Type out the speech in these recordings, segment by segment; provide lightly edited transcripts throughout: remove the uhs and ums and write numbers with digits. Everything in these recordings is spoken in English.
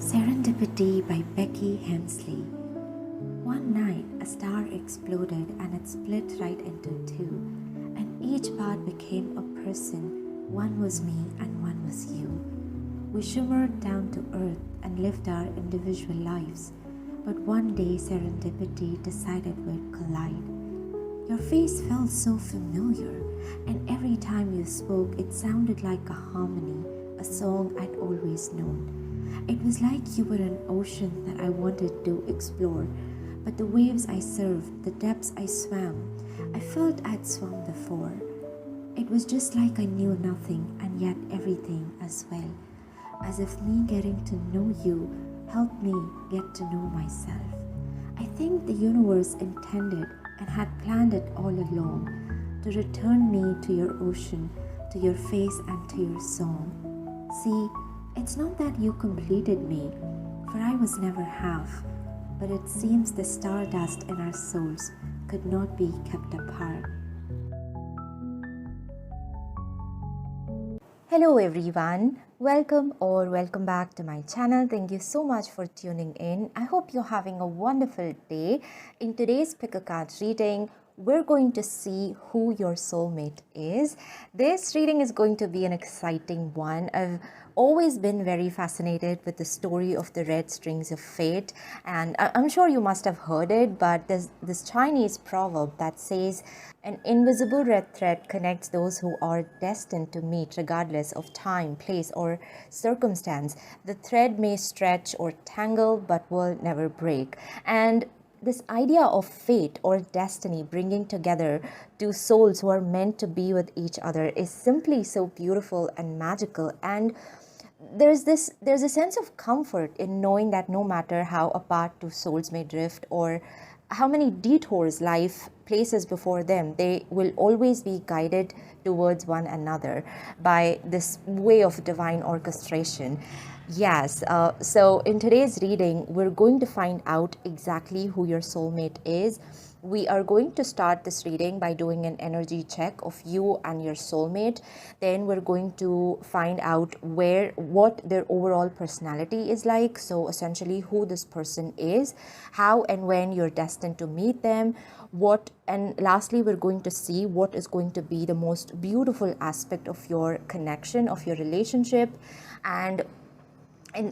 Serendipity by Becky Hensley. One night, a star exploded and it split right into two, and each part became a person. One was me and one was you. We shimmered down to earth and lived our individual lives, but one day serendipity decided we'd collide. Your face felt so familiar, and every time you spoke, it sounded like a harmony, a song I'd always known. It was like you were an ocean that I wanted to explore, but the waves I surfed, the depths I swam, I felt I'd swum before. It was just like I knew nothing and yet everything as well, as if me getting to know you helped me get to know myself. I think the universe intended and had planned it all along to return me to your ocean, to your face and to your song. See, it's not that you completed me, for I was never half, but it seems the stardust in our souls could not be kept apart. Hello everyone, welcome back to my channel. Thank you so much for tuning in. I hope you're having a wonderful day. In today's pick a card reading, we're going to see who your soulmate is. This reading is going to be an exciting one. I've always been very fascinated with the story of the red strings of fate, and I'm sure you must have heard it, but there's this Chinese proverb that says an invisible red thread connects those who are destined to meet regardless of time, place, or circumstance. The thread may stretch or tangle but will never break. And this idea of fate or destiny bringing together two souls who are meant to be with each other is simply so beautiful and magical. And there's a sense of comfort in knowing that no matter how apart two souls may drift or how many detours life places before them, they will always be guided towards one another by this way of divine orchestration. Yes, so in today's reading, we're going to find out exactly who your soulmate is. We are going to start this reading by doing an energy check of you and your soulmate. Then we're going to find out what their overall personality is like. So essentially who this person is, how and when you're destined to meet them, and lastly we're going to see what is going to be the most beautiful aspect of your connection, of your relationship. And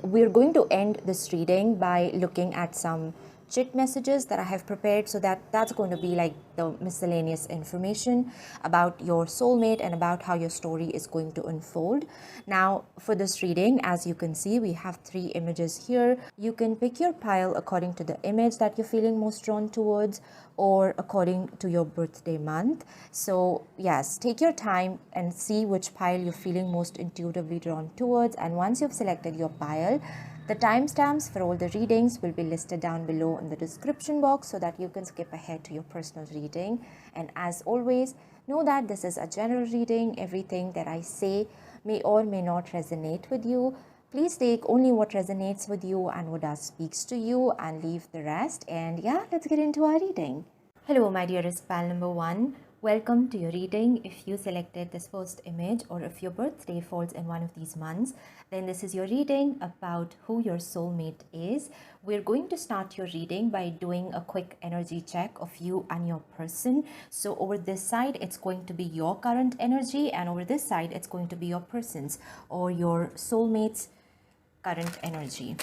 we're going to end this reading by looking at some chit messages that I have prepared. So that's going to be like the miscellaneous information about your soulmate and about how your story is going to unfold. Now for this reading, as you can see, we have 3 images here. You can pick your pile according to the image that you're feeling most drawn towards or according to your birthday month. So yes, take your time and see which pile you're feeling most intuitively drawn towards. And once you've selected your pile, the timestamps for all the readings will be listed down below in the description box so that you can skip ahead to your personal reading. And as always, know that this is a general reading. Everything that I say may or may not resonate with you. Please take only what resonates with you and what speaks to you and leave the rest. And yeah, let's get into our reading. Hello, my dearest pal number 1. Welcome to your reading. If you selected this first image or if your birthday falls in one of these months, then this is your reading about who your soulmate is. We're going to start your reading by doing a quick energy check of you and your person. So over this side, it's going to be your current energy, and over this side, it's going to be your person's or your soulmate's current energy.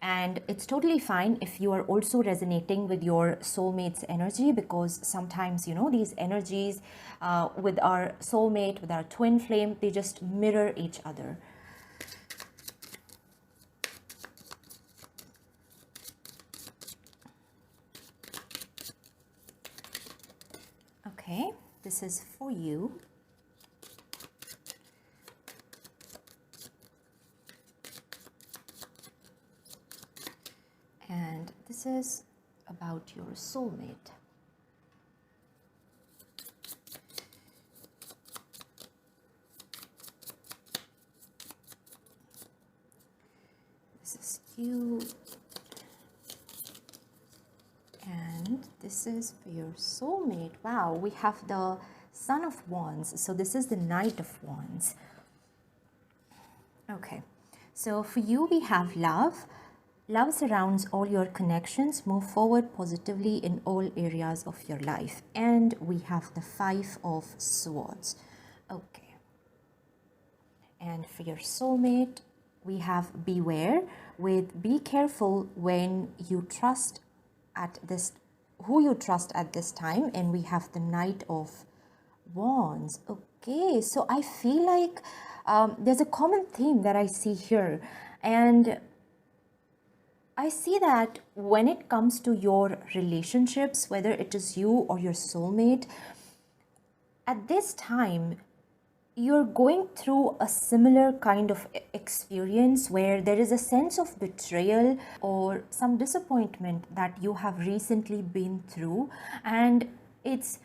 And it's totally fine if you are also resonating with your soulmate's energy, because sometimes, these energies with our soulmate, with our twin flame, they just mirror each other. Okay, this is for you. And this is about your soulmate. This is you. And this is for your soulmate. Wow, we have the Son of Wands. So this is the Knight of Wands. Okay. So for you, we have love. Love surrounds all your connections. Move forward positively in all areas of your life. And we have the Five of Swords. Okay. And for your soulmate, we have beware with be careful when you trust at this, who you trust at this time. And we have the Knight of Wands. Okay, so I feel like there's a common theme that I see here. And I see that when it comes to your relationships, whether it is you or your soulmate, at this time, you're going through a similar kind of experience where there is a sense of betrayal or some disappointment that you have recently been through. And it's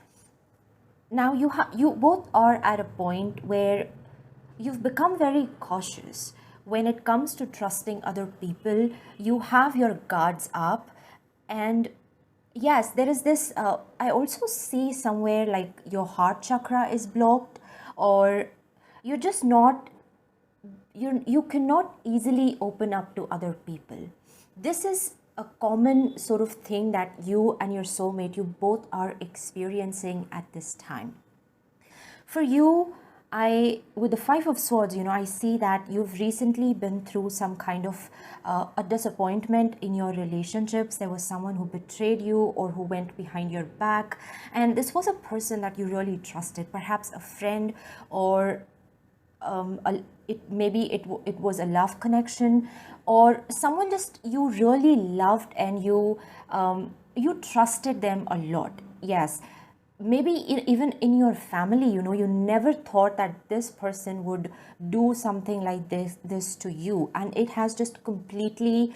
now you both are at a point where you've become very cautious when it comes to trusting other people. You have your guards up, and yes, there is this I also see somewhere like your heart chakra is blocked, or you're just not, you cannot easily open up to other people. This is a common sort of thing that you and your soulmate, you both are experiencing at this time. For you, with the Five of Swords, I see that you've recently been through some kind of a disappointment in your relationships. There was someone who betrayed you or who went behind your back. And this was a person that you really trusted, perhaps a friend, or it was a love connection, or someone just you really loved and you trusted them a lot. Yes, maybe even in your family, you never thought that this person would do something like this to you, and it has just completely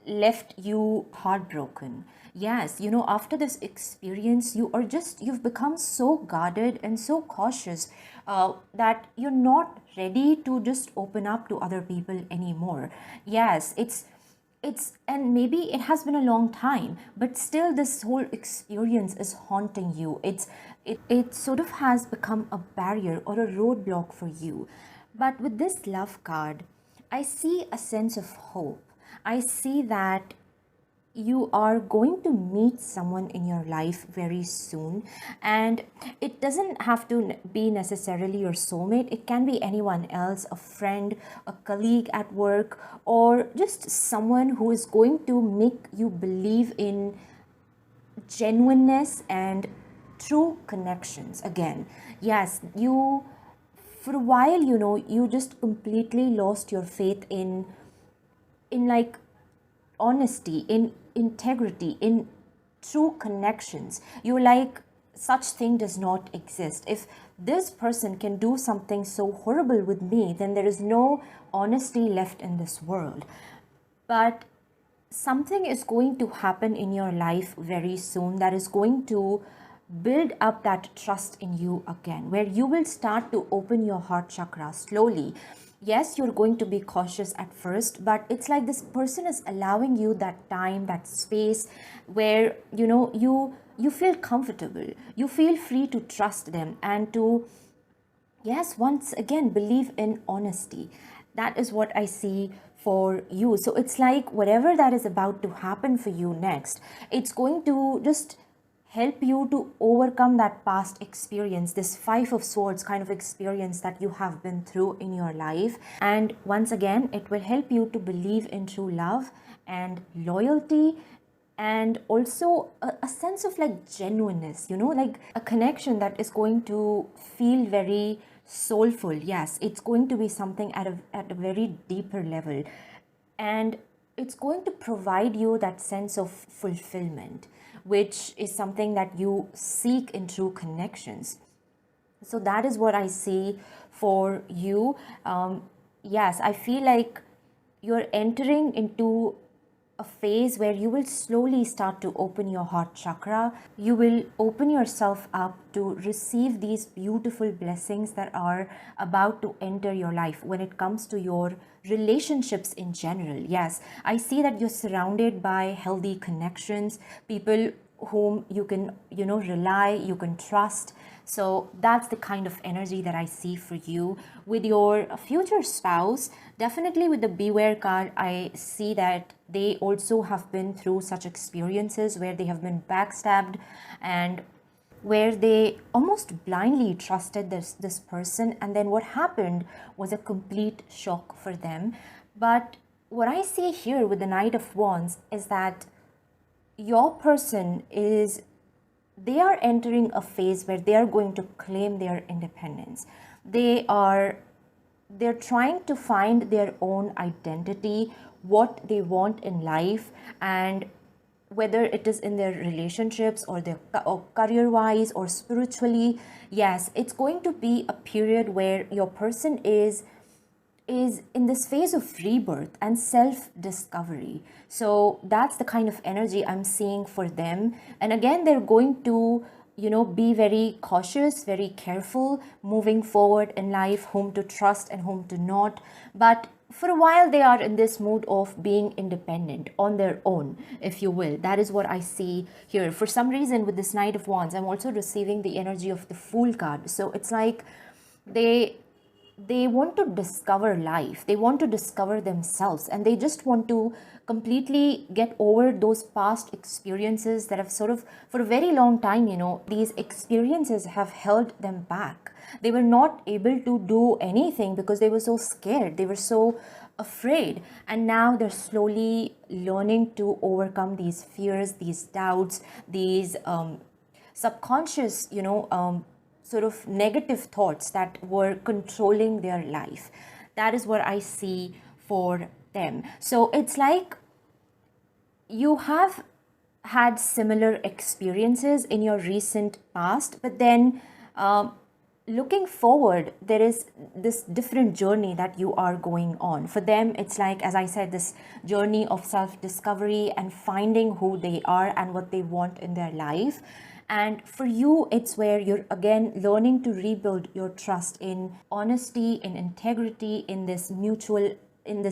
left you heartbroken. Yes, after this experience, you've become so guarded and so cautious that you're not ready to just open up to other people anymore. Yes, it's and maybe it has been a long time, but still this whole experience is haunting you. It sort of has become a barrier or a roadblock for you. But with this love card, I see a sense of hope. I see that you are going to meet someone in your life very soon, and it doesn't have to be necessarily your soulmate. It can be anyone else, a friend, a colleague at work, or just someone who is going to make you believe in genuineness and true connections again. Yes, you for a while, you just completely lost your faith in like honesty, in integrity, in true connections. You're like, such thing does not exist. If this person can do something so horrible with me, then there is no honesty left in this world. But something is going to happen in your life very soon that is going to build up that trust in you again, where you will start to open your heart chakra slowly. Yes, you're going to be cautious at first, but it's like this person is allowing you that time, that space where you feel comfortable, you feel free to trust them and to, yes, once again, believe in honesty. That is what I see for you. So it's like whatever that is about to happen for you next, it's going to just help you to overcome that past experience, this Five of Swords kind of experience that you have been through in your life. And once again, it will help you to believe in true love and loyalty, and also a sense of like genuineness, like a connection that is going to feel very soulful. Yes, it's going to be something at a very deeper level, and it's going to provide you that sense of fulfillment, which is something that you seek in true connections. So that is what I see for you. Yes, I feel like you're entering into a phase where you will slowly start to open your heart chakra. You will open yourself up to receive these beautiful blessings that are about to enter your life when it comes to your relationships in general. Yes, I see that you're surrounded by healthy connections, people whom you can, rely, you can trust. So that's the kind of energy that I see for you. With your future spouse, definitely with the Beware card, I see that they also have been through such experiences where they have been backstabbed and where they almost blindly trusted this person, and then what happened was a complete shock for them. But what I see here with the Knight of Wands is that your person is, they are entering a phase where they are going to claim their independence. They're trying to find their own identity, what they want in life, and whether it is in their relationships or their or career wise or spiritually. Yes, it's going to be a period where your person is in this phase of rebirth and self-discovery. So that's the kind of energy I'm seeing for them. And again, they're going to, be very cautious, very careful, moving forward in life, whom to trust and whom to not. But for a while, they are in this mood of being independent on their own, if you will. That is what I see here. For some reason, with this Knight of Wands, I'm also receiving the energy of the Fool card. So it's like they want to discover life, they want to discover themselves, and they just want to completely get over those past experiences that have sort of, for a very long time, these experiences have held them back. They were not able to do anything because they were so scared, they were so afraid, and now they're slowly learning to overcome these fears, these doubts, these subconscious, sort of negative thoughts that were controlling their life. That is what I see for them. So it's like you have had similar experiences in your recent past, but then looking forward, there is this different journey that you are going on. For them, it's like, as I said, this journey of self-discovery and finding who they are and what they want in their life. And for you, it's where you're again learning to rebuild your trust in honesty, in integrity, in this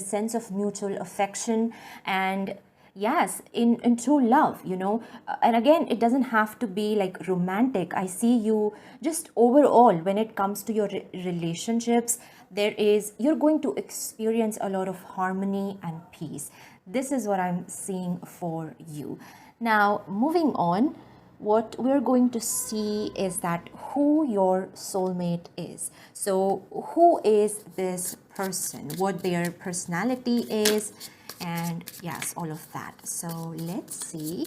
sense of mutual affection, and yes, in true love, And again, it doesn't have to be like romantic. I see you just overall when it comes to your relationships, you're going to experience a lot of harmony and peace. This is what I'm seeing for you. Now, moving on, what we're going to see is that who your soulmate is. So who is this person, what their personality is, and yes, all of that. So let's see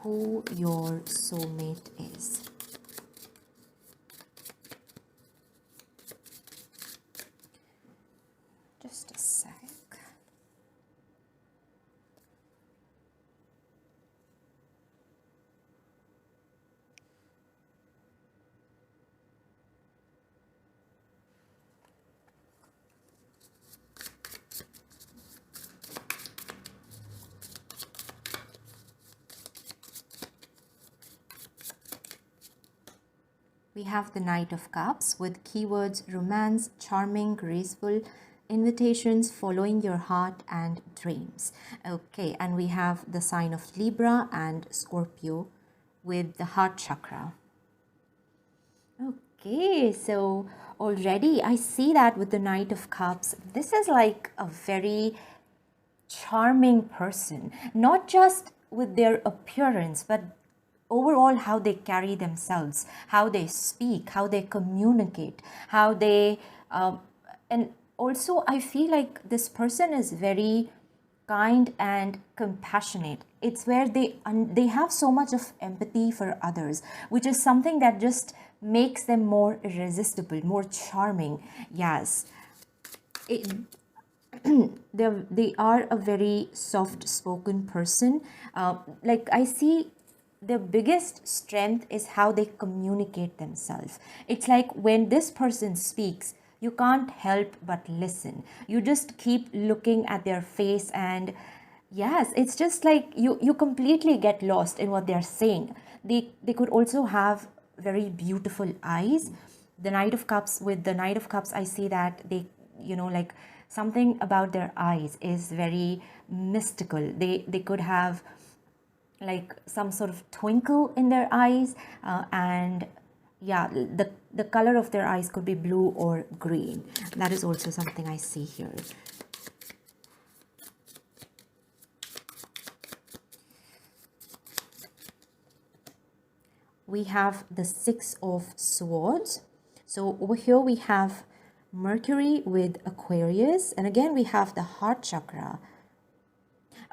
who your soulmate is. Just a sec. We have the Knight of Cups with keywords romance, charming, graceful, invitations, following your heart, and dreams. Okay, and we have the sign of Libra and Scorpio with the heart chakra. Okay, so already I see that with the Knight of Cups, this is like a very charming person, not just with their appearance, but overall how they carry themselves, how they speak, how they communicate, how they and also I feel like this person is very kind and compassionate. It's where they have so much of empathy for others, which is something that just makes them more irresistible, more charming. Yes, they are a very soft spoken person. Like I see their biggest strength is how they communicate themselves. It's like when this person speaks, you can't help but listen. You just keep looking at their face, and yes, it's just like you completely get lost in what they're saying. They could also have very beautiful eyes. The Knight of Cups, with the Knight of Cups, I see that they, like something about their eyes is very mystical. They could have like some sort of twinkle in their eyes, and yeah, the color of their eyes could be blue or green. That is also something I see here. We have the Six of Swords. So over here we have Mercury with Aquarius, and again we have the heart chakra.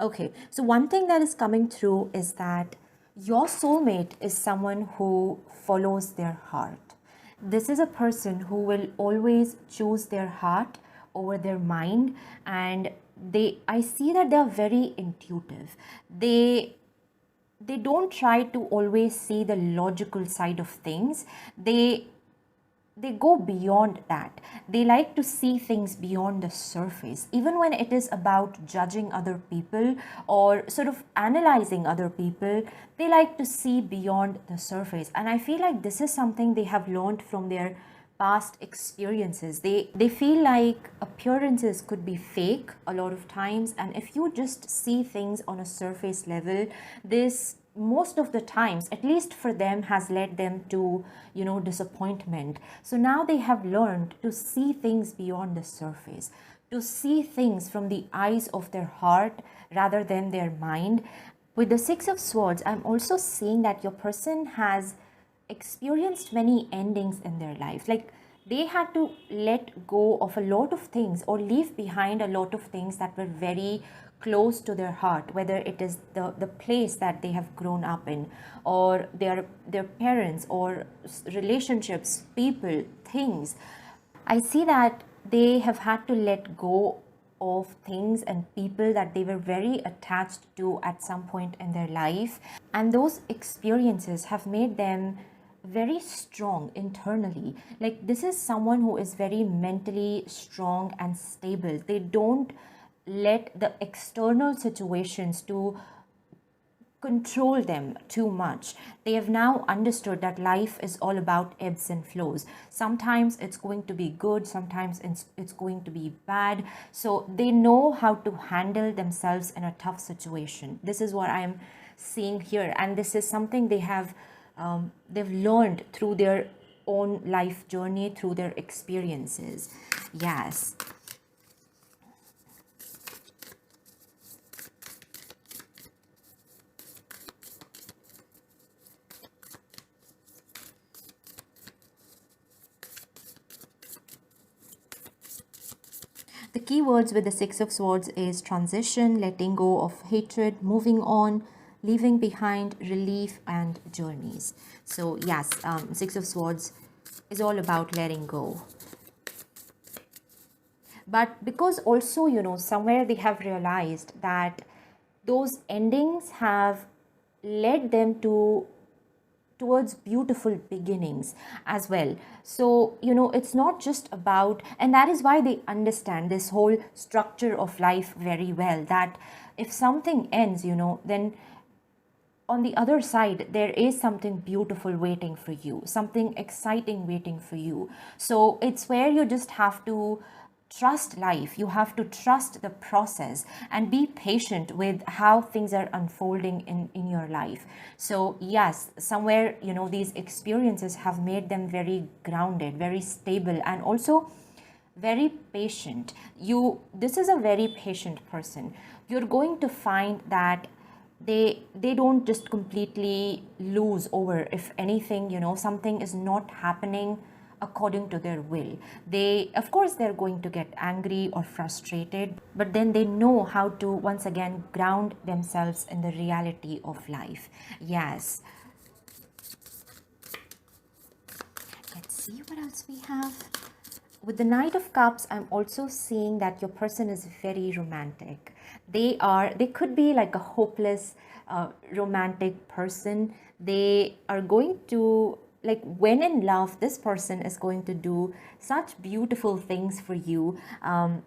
Okay, so one thing that is coming through is that your soulmate is someone who follows their heart. This is a person who will always choose their heart over their mind, and I see that they are very intuitive. They don't try to always see the logical side of things. They go beyond that. They like to see things beyond the surface, even when it is about judging other people or sort of analyzing other people. They like to see beyond the surface, and I feel like this is something they have learned from their past experiences. They feel like appearances could be fake a lot of times, and if you just see things on a surface level, this most of the times, at least for them, has led them to, disappointment. So now they have learned to see things beyond the surface, to see things from the eyes of their heart rather than their mind. With the Six of Swords, I'm also seeing that your person has experienced many endings in their life. Like, they had to let go of a lot of things or leave behind a lot of things that were very close to their heart, whether it is the place that they have grown up in, or their parents, or relationships, people, things. I see that they have had to let go of things and people that they were very attached to at some point in their life, and those experiences have made them very strong internally. Like, this is someone who is very mentally strong and stable. They don't let the external situations to control them too much. They have now understood that life is all about ebbs and flows. Sometimes it's going to be good, sometimes it's going to be bad. So they know how to handle themselves in a tough situation. This is what I'm seeing here, and this is something they've learned through their own life journey, through their experiences. Yes. The key words with the Six of Swords is transition, letting go of hatred, moving on, leaving behind, relief, and journeys. So yes, Six of Swords is all about letting go. But because also, somewhere they have realized that those endings have led them towards beautiful beginnings as well. So, it's not just about, and that is why they understand this whole structure of life very well, that if something ends, then on the other side, there is something beautiful waiting for you, something exciting waiting for you. So it's where you just have to trust life. You have to trust the process and be patient with how things are unfolding in your life. So yes, somewhere, these experiences have made them very grounded, very stable, and also very patient. This is a very patient person. You're going to find that they don't just completely lose over if anything, something is not happening according to their will. Of course, they're going to get angry or frustrated, but then they know how to once again ground themselves in the reality of life. Yes. Let's see what else we have. With the Knight of Cups, I'm also seeing that your person is very romantic. They could be like a hopeless romantic person. They are going to, like, when in love, this person is going to do such beautiful things for you,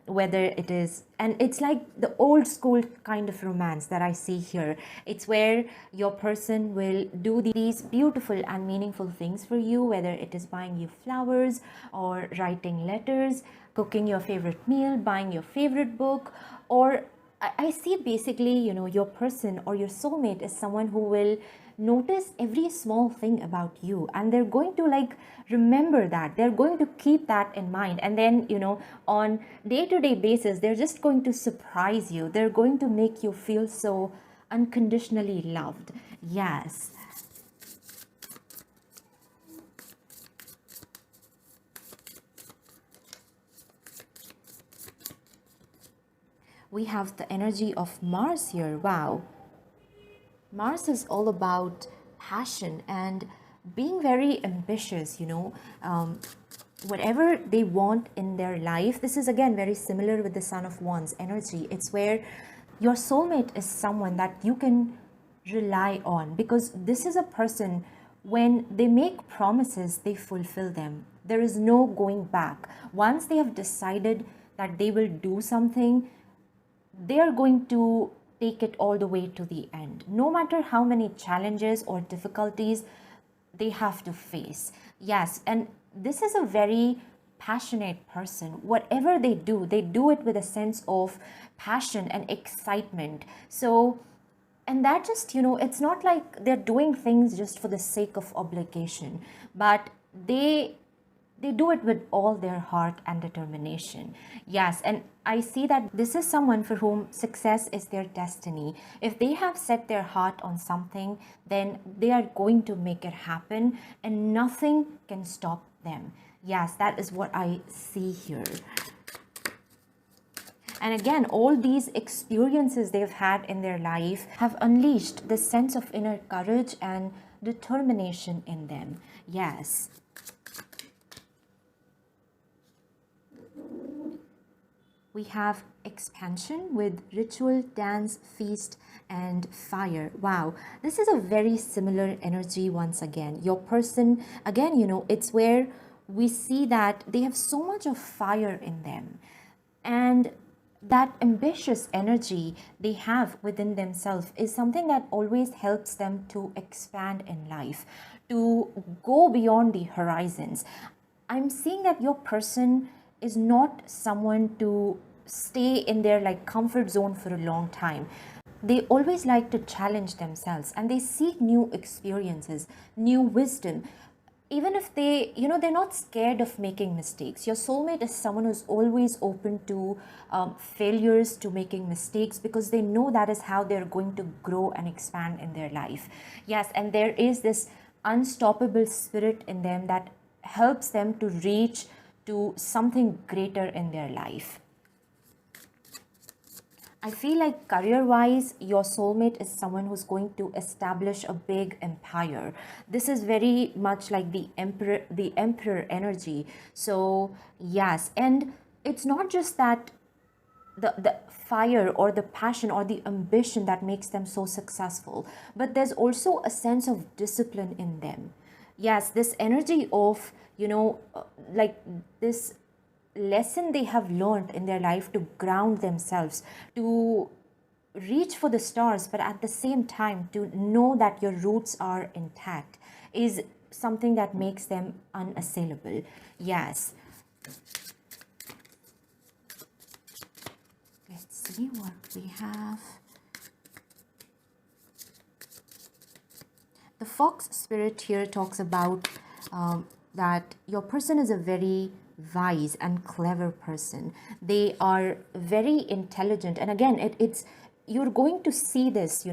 whether it is, and it's like the old school kind of romance that I see here. It's where your person will do these beautiful and meaningful things for you, whether it is buying you flowers or writing letters, cooking your favorite meal, buying your favorite book, or I see basically, your person or your soulmate is someone who will notice every small thing about you, and they're going to like remember that. They're going to keep that in mind. And then, on day-to-day basis, they're just going to surprise you. They're going to make you feel so unconditionally loved. Yes. We have the energy of Mars here. Wow. Mars is all about passion and being very ambitious, whatever they want in their life. This is again very similar with the Son of Wands energy. It's where your soulmate is someone that you can rely on, because this is a person, when they make promises, they fulfill them. There is no going back. Once they have decided that they will do something, they are going to take it all the way to the end, no matter how many challenges or difficulties they have to face. Yes, and this is a very passionate person. Whatever they do it with a sense of passion and excitement. So, and that just, it's not like they're doing things just for the sake of obligation, but they do it with all their heart and determination. Yes, and I see that this is someone for whom success is their destiny. If they have set their heart on something, then they are going to make it happen, and nothing can stop them. Yes, that is what I see here. And again, all these experiences they've had in their life have unleashed this sense of inner courage and determination in them. Yes. We have expansion with ritual, dance, feast, and fire. Wow, this is a very similar energy once again. Your person, again, it's where we see that they have so much of fire in them. And that ambitious energy they have within themselves is something that always helps them to expand in life, to go beyond the horizons. I'm seeing that your person is not someone to stay in their like comfort zone for a long time. They always like to challenge themselves, and they seek new experiences, new wisdom. Even if they, they're not scared of making mistakes. Your soulmate is someone who's always open to failures, to making mistakes, because they know that is how they're going to grow and expand in their life. Yes, and there is this unstoppable spirit in them that helps them to reach to something greater in their life. I feel like career-wise, your soulmate is someone who's going to establish a big empire. This is very much like the emperor energy. So yes, and it's not just that the fire or the passion or the ambition that makes them so successful, but there's also a sense of discipline in them. Yes, this energy of, like this lesson they have learned in their life to ground themselves, to reach for the stars, but at the same time to know that your roots are intact, is something that makes them unassailable. Yes. Let's see what we have. The fox spirit here talks about that your person is a very wise and clever person. They are very intelligent, and again, it's you're going to see this,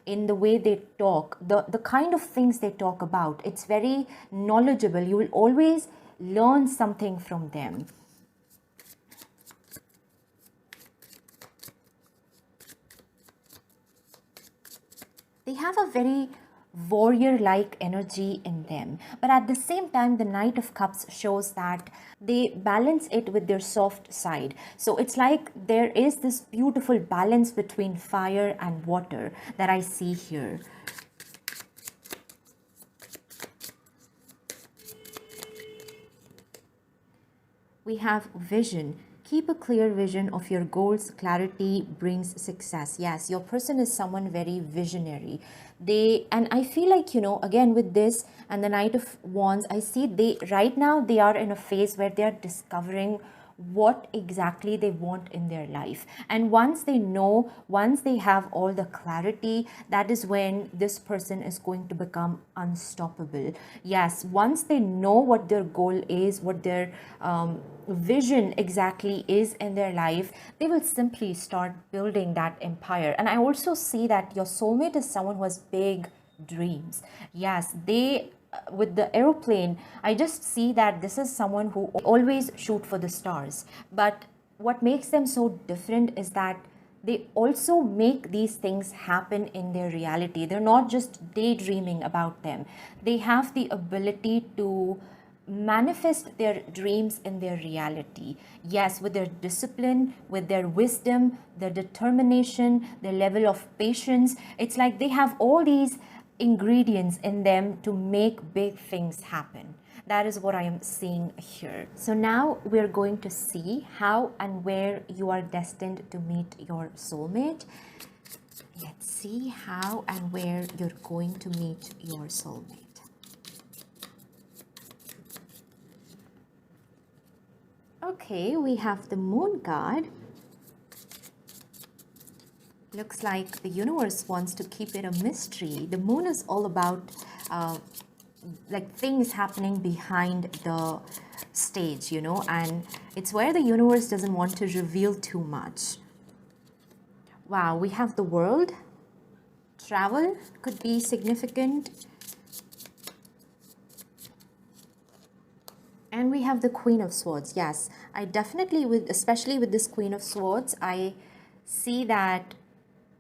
in the way they talk, the kind of things they talk about. It's very knowledgeable. You will always learn something from them. They have a very warrior-like energy in them, but at the same time, the Knight of Cups shows that they balance it with their soft side. So it's like there is this beautiful balance between fire and water that I see here. We have vision. Keep a clear vision of your goals. Clarity brings success. Yes, your person is someone very visionary. And I feel like, again with this and the Knight of Wands, I see right now they are in a phase where they are discovering what exactly they want in their life. And once they know, once they have all the clarity, that is when this person is going to become unstoppable. Yes, once they know what their goal is, what their vision exactly is in their life, they will simply start building that empire. And I also see that your soulmate is someone who has big dreams. Yes, they with the aeroplane, I just see that this is someone who always shoot for the stars. But what makes them so different is that they also make these things happen in their reality. They're not just daydreaming about them. They have the ability to manifest their dreams in their reality. Yes, with their discipline, with their wisdom, their determination, their level of patience. It's like they have all these ingredients in them to make big things happen. That is what I am seeing here. So now we're going to see how and where you are destined to meet your soulmate. Let's see how and where you're going to meet your soulmate. Okay, we have the Moon card. Looks like the universe wants to keep it a mystery. The moon is all about like things happening behind the stage, and it's where the universe doesn't want to reveal too much. Wow, we have the World. Travel could be significant. And we have the Queen of Swords. Yes, I definitely, especially with this Queen of Swords, I see that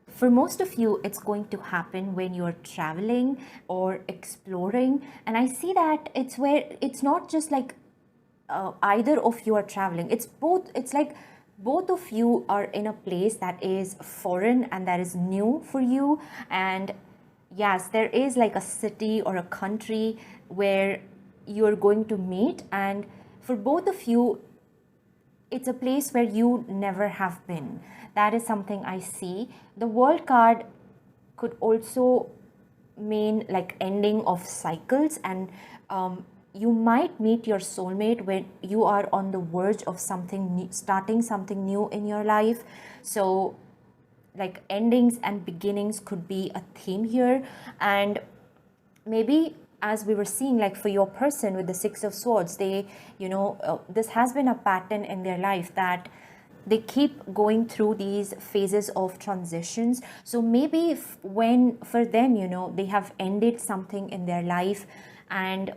for most of you, it's going to happen when you're traveling or exploring. And I see that it's where it's not just like either of you are traveling. It's both. It's like both of you are in a place that is foreign and that is new for you. And yes, there is like a city or a country where you're going to meet. And for both of you, it's a place where you never have been. That is something I see. The World card could also mean like ending of cycles, and you might meet your soulmate when you are on the verge of something new, starting something new in your life. So like endings and beginnings could be a theme here. And maybe, as we were seeing, like for your person with the Six of Swords, they, this has been a pattern in their life that they keep going through these phases of transitions. So maybe when for them, they have ended something in their life, and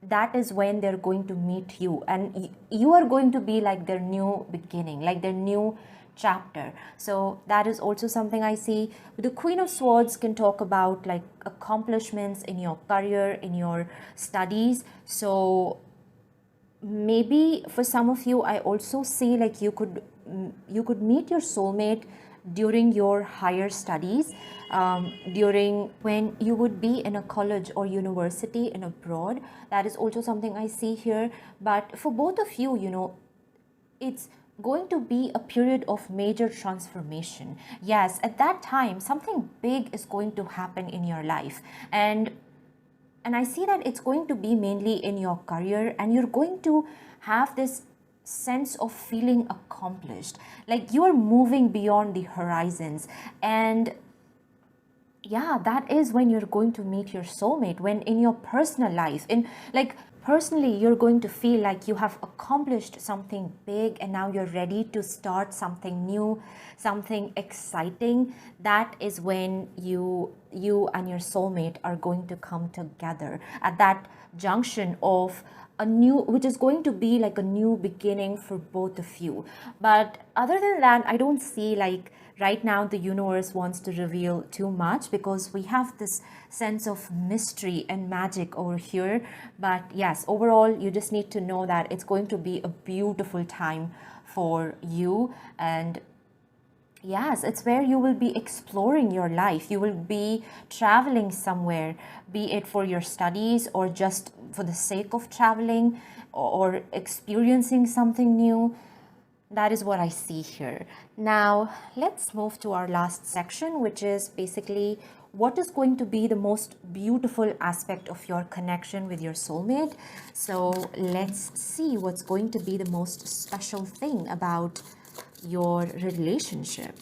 that is when they're going to meet you, and you are going to be like their new beginning, like their new chapter. So that is also something I see. The Queen of Swords can talk about like accomplishments in your career, in your studies. So maybe for some of you, I also see like you could meet your soulmate during your higher studies, during when you would be in a college or university in abroad. That is also something I see here. But for both of you, it's going to be a period of major transformation. Yes, at that time, something big is going to happen in your life. And I see that it's going to be mainly in your career, and you're going to have this sense of feeling accomplished, like you're moving beyond the horizons. And yeah, that is when you're going to meet your soulmate, when in your personal life, in like personally, you're going to feel like you have accomplished something big, and now you're ready to start something new, something exciting. That is when you and your soulmate are going to come together at that junction of a new, which is going to be like a new beginning for both of you. But other than that, I don't see like right now the universe wants to reveal too much, because we have this sense of mystery and magic over here. But yes, overall, you just need to know that it's going to be a beautiful time for you. And yes, it's where you will be exploring your life. You will be traveling somewhere, be it for your studies or just for the sake of traveling or experiencing something new. That is what I see here. Now, let's move to our last section, which is basically what is going to be the most beautiful aspect of your connection with your soulmate. So let's see what's going to be the most special thing about your relationship.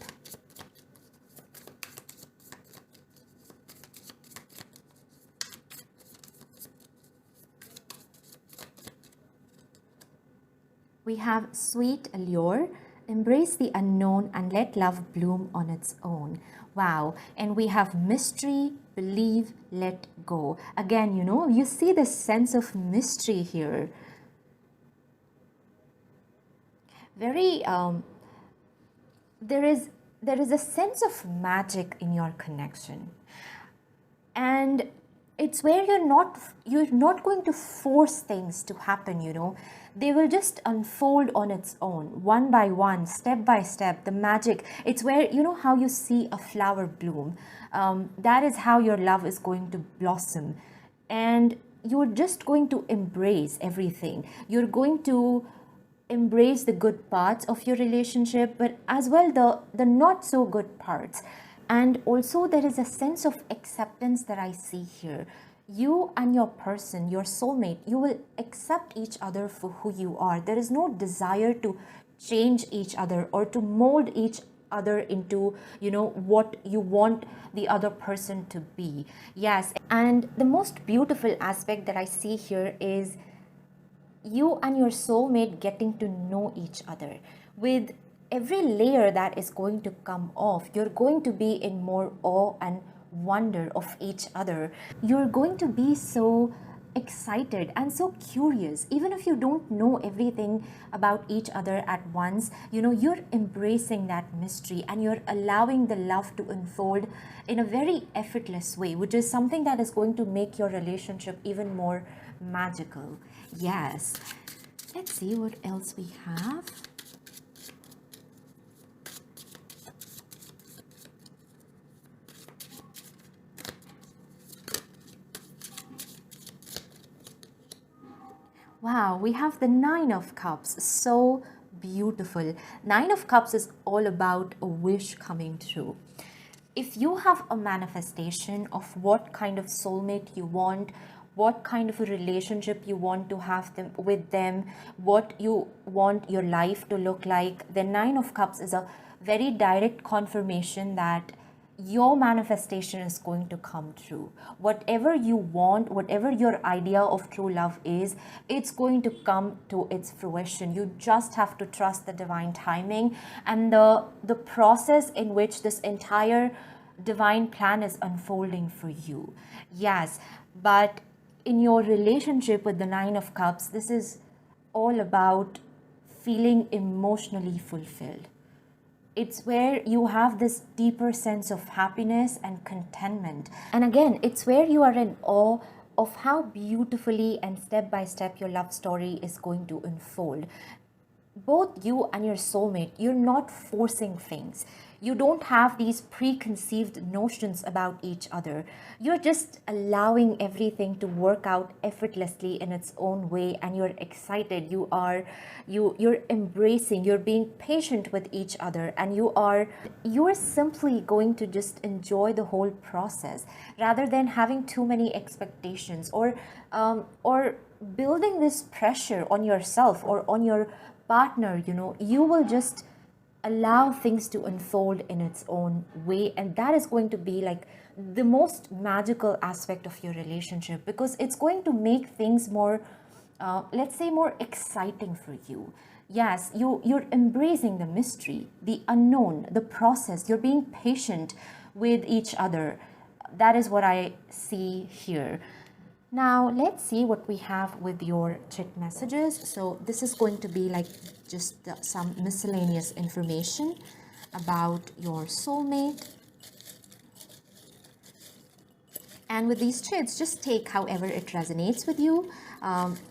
We have sweet allure, embrace the unknown and let love bloom on its own. Wow. And we have mystery, believe, let go. Again, you know, you see the sense of mystery here. Very, there is a sense of magic in your connection. And it's where you're not going to force things to happen, you know. They will just unfold on its own, one by one, step by step. The magic, it's where, you know, how you see a flower bloom. That is how your love is going to blossom. And you're just going to embrace everything. You're going to embrace the good parts of your relationship, but as well the not so good parts. And also there is a sense of acceptance that I see here. You and your person, your soulmate, you will accept each other for who you are. There is no desire to change each other or to mold each other into, you know, what you want the other person to be. Yes, and the most beautiful aspect that I see here is you and your soulmate getting to know each other. With every layer that is going to come off, you're going to be in more awe and wonder of each other. You're going to be so excited and so curious. Even if you don't know everything about each other at once, you know, you're embracing that mystery and you're allowing the love to unfold in a very effortless way, which is something that is going to make your relationship even more magical. Yes. Let's see what else we have. Wow, we have the Nine of Cups. So beautiful. Nine of Cups is all about a wish coming true. If you have a manifestation of what kind of soulmate you want, what kind of a relationship you want to have with them, what you want your life to look like, the Nine of Cups is a very direct confirmation that your manifestation is going to come true. Whatever you want, whatever your idea of true love is, it's going to come to its fruition. You just have to trust the divine timing and the process in which this entire divine plan is unfolding for you. Yes, but in your relationship with the Nine of Cups, this is all about feeling emotionally fulfilled. It's where you have this deeper sense of happiness and contentment. And again, it's where you are in awe of how beautifully and step by step your love story is going to unfold. Both you and your soulmate, you're not forcing things. You don't have these preconceived notions about each other. You're just allowing everything to work out effortlessly in its own way, and you're excited. You're embracing, you're being patient with each other, and you're simply going to just enjoy the whole process rather than having too many expectations or building this pressure on yourself or on your partner. You know, you will just allow things to unfold in its own way, and that is going to be like the most magical aspect of your relationship, because it's going to make things more let's say more exciting for you. Yes, you're embracing the mystery, the unknown, the process. You're being patient with each other. That is what I see here. Now, let's see what we have with your chat messages. So this is going to be like just some miscellaneous information about your soulmate. And with these chits, just take however it resonates with you.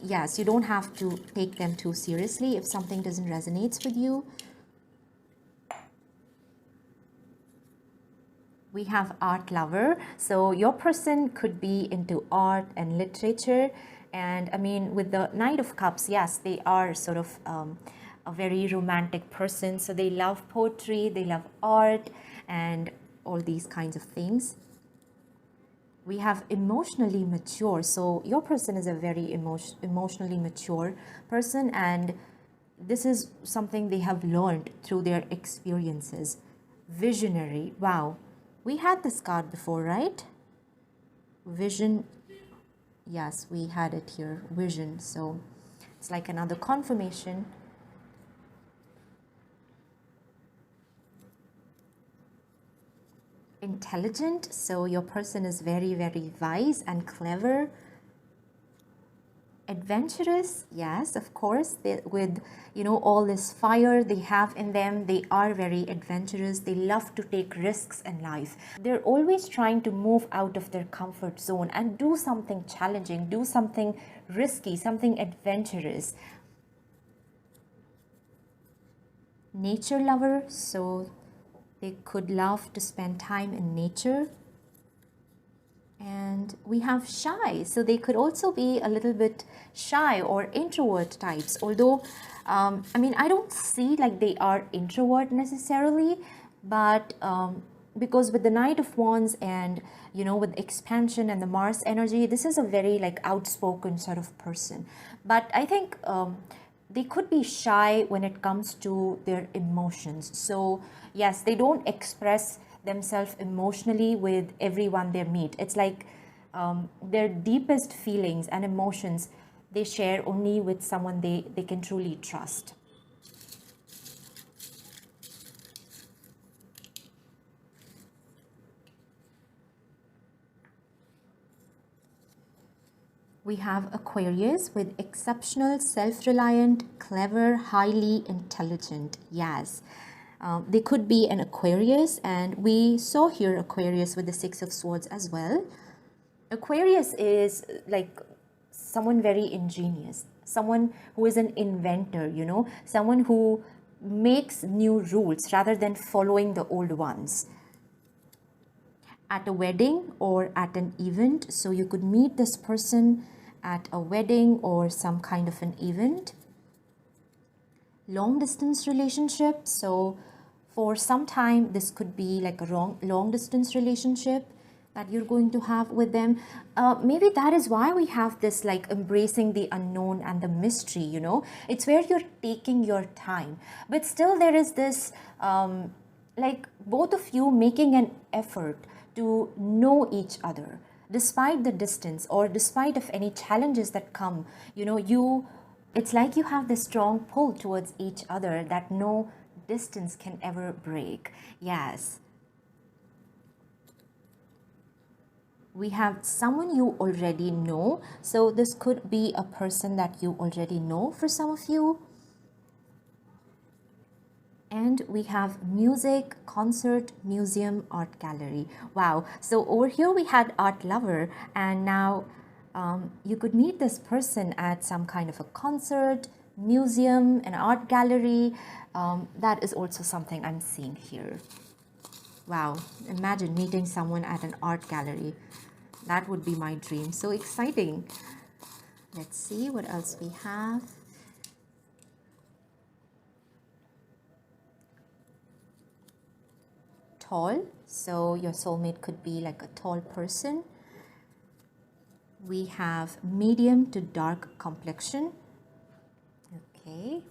Yes, you don't have to take them too seriously if something doesn't resonate with you. We have art lover. So your person could be into art and literature. And I mean, with the Knight of Cups, yes, they are sort of a very romantic person. So they love poetry, they love art, and all these kinds of things. We have emotionally mature. So your person is a very emotionally mature person, and this is something they have learned through their experiences. Visionary. Wow. We had this card before, right? Vision. Yes, we had it here. Vision. So it's like another confirmation. Intelligent. So your person is very, very wise and clever. Adventurous, yes, of course. With all this fire they have in them, they are very adventurous. They love to take risks in life. They're always trying to move out of their comfort zone and do something challenging, do something risky, something adventurous. Nature lover, so they could love to spend time in nature. And we have shy, so they could also be a little bit shy or introvert types, although I don't see like they are introvert necessarily, but because with the Knight of Wands and with expansion and the Mars energy, this is a very like outspoken sort of person. But I think they could be shy when it comes to their emotions. So yes, they don't express themselves emotionally with everyone they meet. It's like their deepest feelings and emotions they share only with someone they can truly trust. We have Aquarius with exceptional, self-reliant, clever, highly intelligent. Yes. They could be an Aquarius, and we saw here Aquarius with the Six of Swords as well. Aquarius is like someone very ingenious, someone who is an inventor, someone who makes new rules rather than following the old ones. At a wedding or at an event, so you could meet this person at a wedding or some kind of an event. Long distance relationship, so for some time this could be like a long distance relationship that you're going to have with them. Maybe that is why we have this like embracing the unknown and the mystery. It's where you're taking your time, but still there is this like both of you making an effort to know each other despite the distance or despite of any challenges that come. It's like you have this strong pull towards each other that no distance can ever break. Yes. We have someone you already know. So this could be a person that you already know for some of you. And we have music, concert, museum, art gallery. Wow. So over here we had art lover, and now you could meet this person at some kind of a concert, museum, an art gallery. That is also something I'm seeing here. Wow, imagine meeting someone at an art gallery. That would be my dream. So exciting. Let's see what else we have. Tall, so your soulmate could be like a tall person. We have medium to dark complexion. Okay.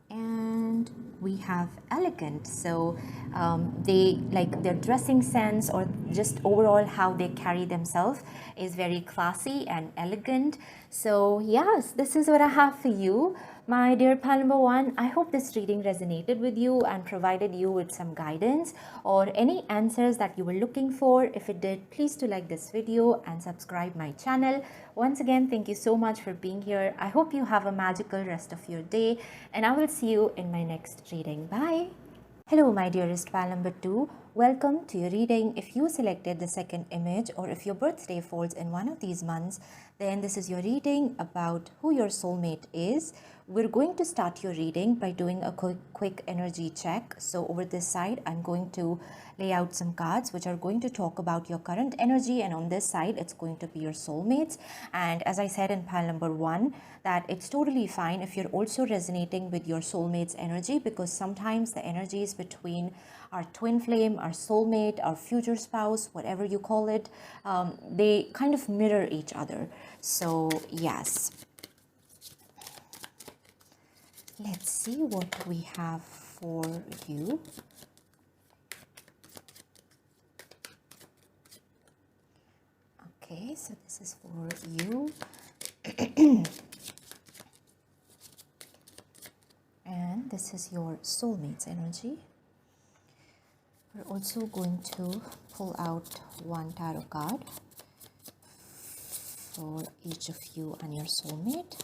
And we have elegant, so they like their dressing sense or just overall how they carry themselves is very classy and elegant. So yes, this is what I have for you, my dear pal number one. I hope this reading resonated with you and provided you with some guidance or any answers that you were looking for. If it did, please do like this video and subscribe my channel. Once again, thank you so much for being here. I hope you have a magical rest of your day, and I will see you in my next reading. Bye. Hello, my dearest pal number 2. Welcome to your reading. If you selected the second image or if your birthday falls in one of these months, then this is your reading about who your soulmate is. We're going to start your reading by doing a quick energy check. So over this side, I'm going to lay out some cards which are going to talk about your current energy, and on this side it's going to be your soulmates. And as I said in pile number 1, that it's totally fine if you're also resonating with your soulmates energy, because sometimes the energies between our twin flame, our soulmate, our future spouse, whatever you call it, they kind of mirror each other. So yes, let's see what we have for you. Okay, so this is for you. And this is your soulmate's energy. We're also going to pull out one tarot card for each of you and your soulmate.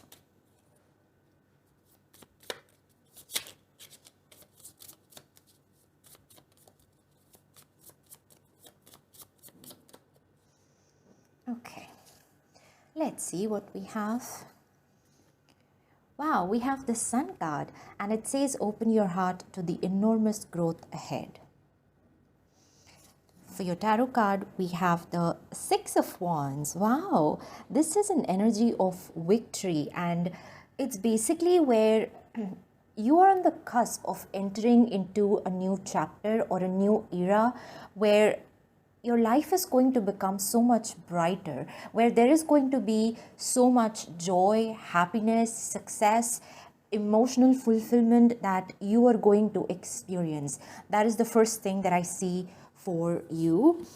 Okay, let's see what we have. Wow, we have the Sun card, and it says open your heart to the enormous growth ahead. For your tarot card, we have the Six of Wands. Wow, this is an energy of victory, and it's basically where you are on the cusp of entering into a new chapter or a new era where your life is going to become so much brighter, where there is going to be so much joy, happiness, success, emotional fulfillment that you are going to experience. That is the first thing that I see for you.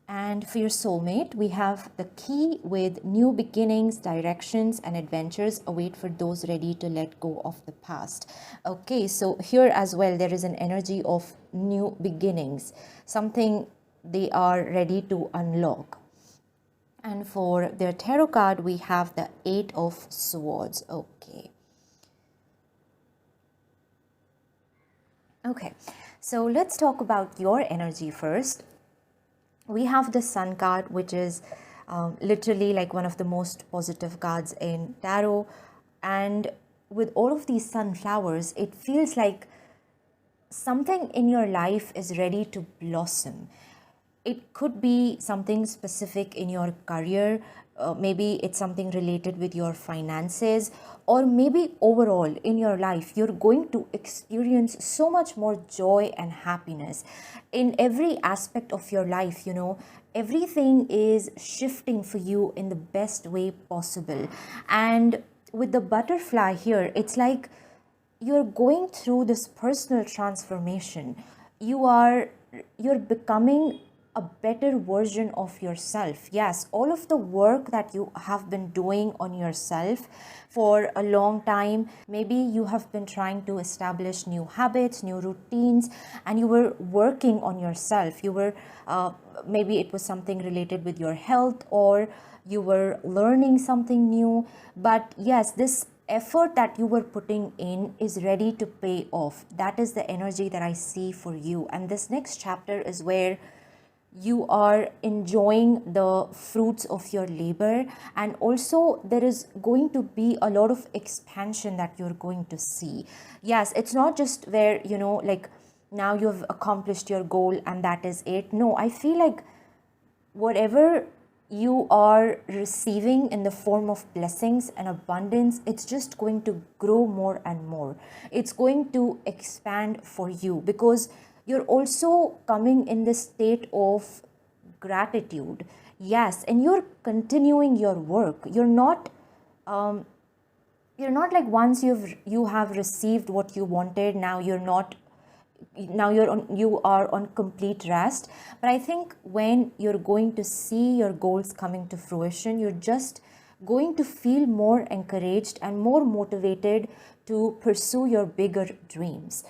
And for your soulmate, we have the key with new beginnings, directions, and adventures await for those ready to let go of the past. Okay, so here as well, there is an energy of new beginnings, something they are ready to unlock. And for their tarot card, we have the Eight of Swords. Okay, so let's talk about your energy first. We have the Sun card, which is literally like one of the most positive cards in tarot. And with all of these sunflowers, it feels like something in your life is ready to blossom. It could be something specific in your career, maybe it's something related with your finances, or maybe overall in your life, you're going to experience so much more joy and happiness. In every aspect of your life, you know, everything is shifting for you in the best way possible. And with the butterfly here, it's like you're going through this personal transformation. You're becoming a better version of yourself. Yes, all of the work that you have been doing on yourself for a long time, maybe you have been trying to establish new habits, new routines, and you were working on yourself. You were, maybe it was something related with your health, or you were learning something new. But yes, this effort that you were putting in is ready to pay off. That is the energy that I see for you. And this next chapter is where you are enjoying the fruits of your labor, and also there is going to be a lot of expansion that you're going to see. Yes, it's not just where, you know, like now you've accomplished your goal and that is it. No, I feel like whatever you are receiving in the form of blessings and abundance, it's just going to grow more and more. It's going to expand for you, because you're also coming in this state of gratitude. Yes, and you're continuing your work. You're not like once you have received what you wanted, you are on complete rest. But I think when you're going to see your goals coming to fruition, you're just going to feel more encouraged and more motivated to pursue your bigger dreams.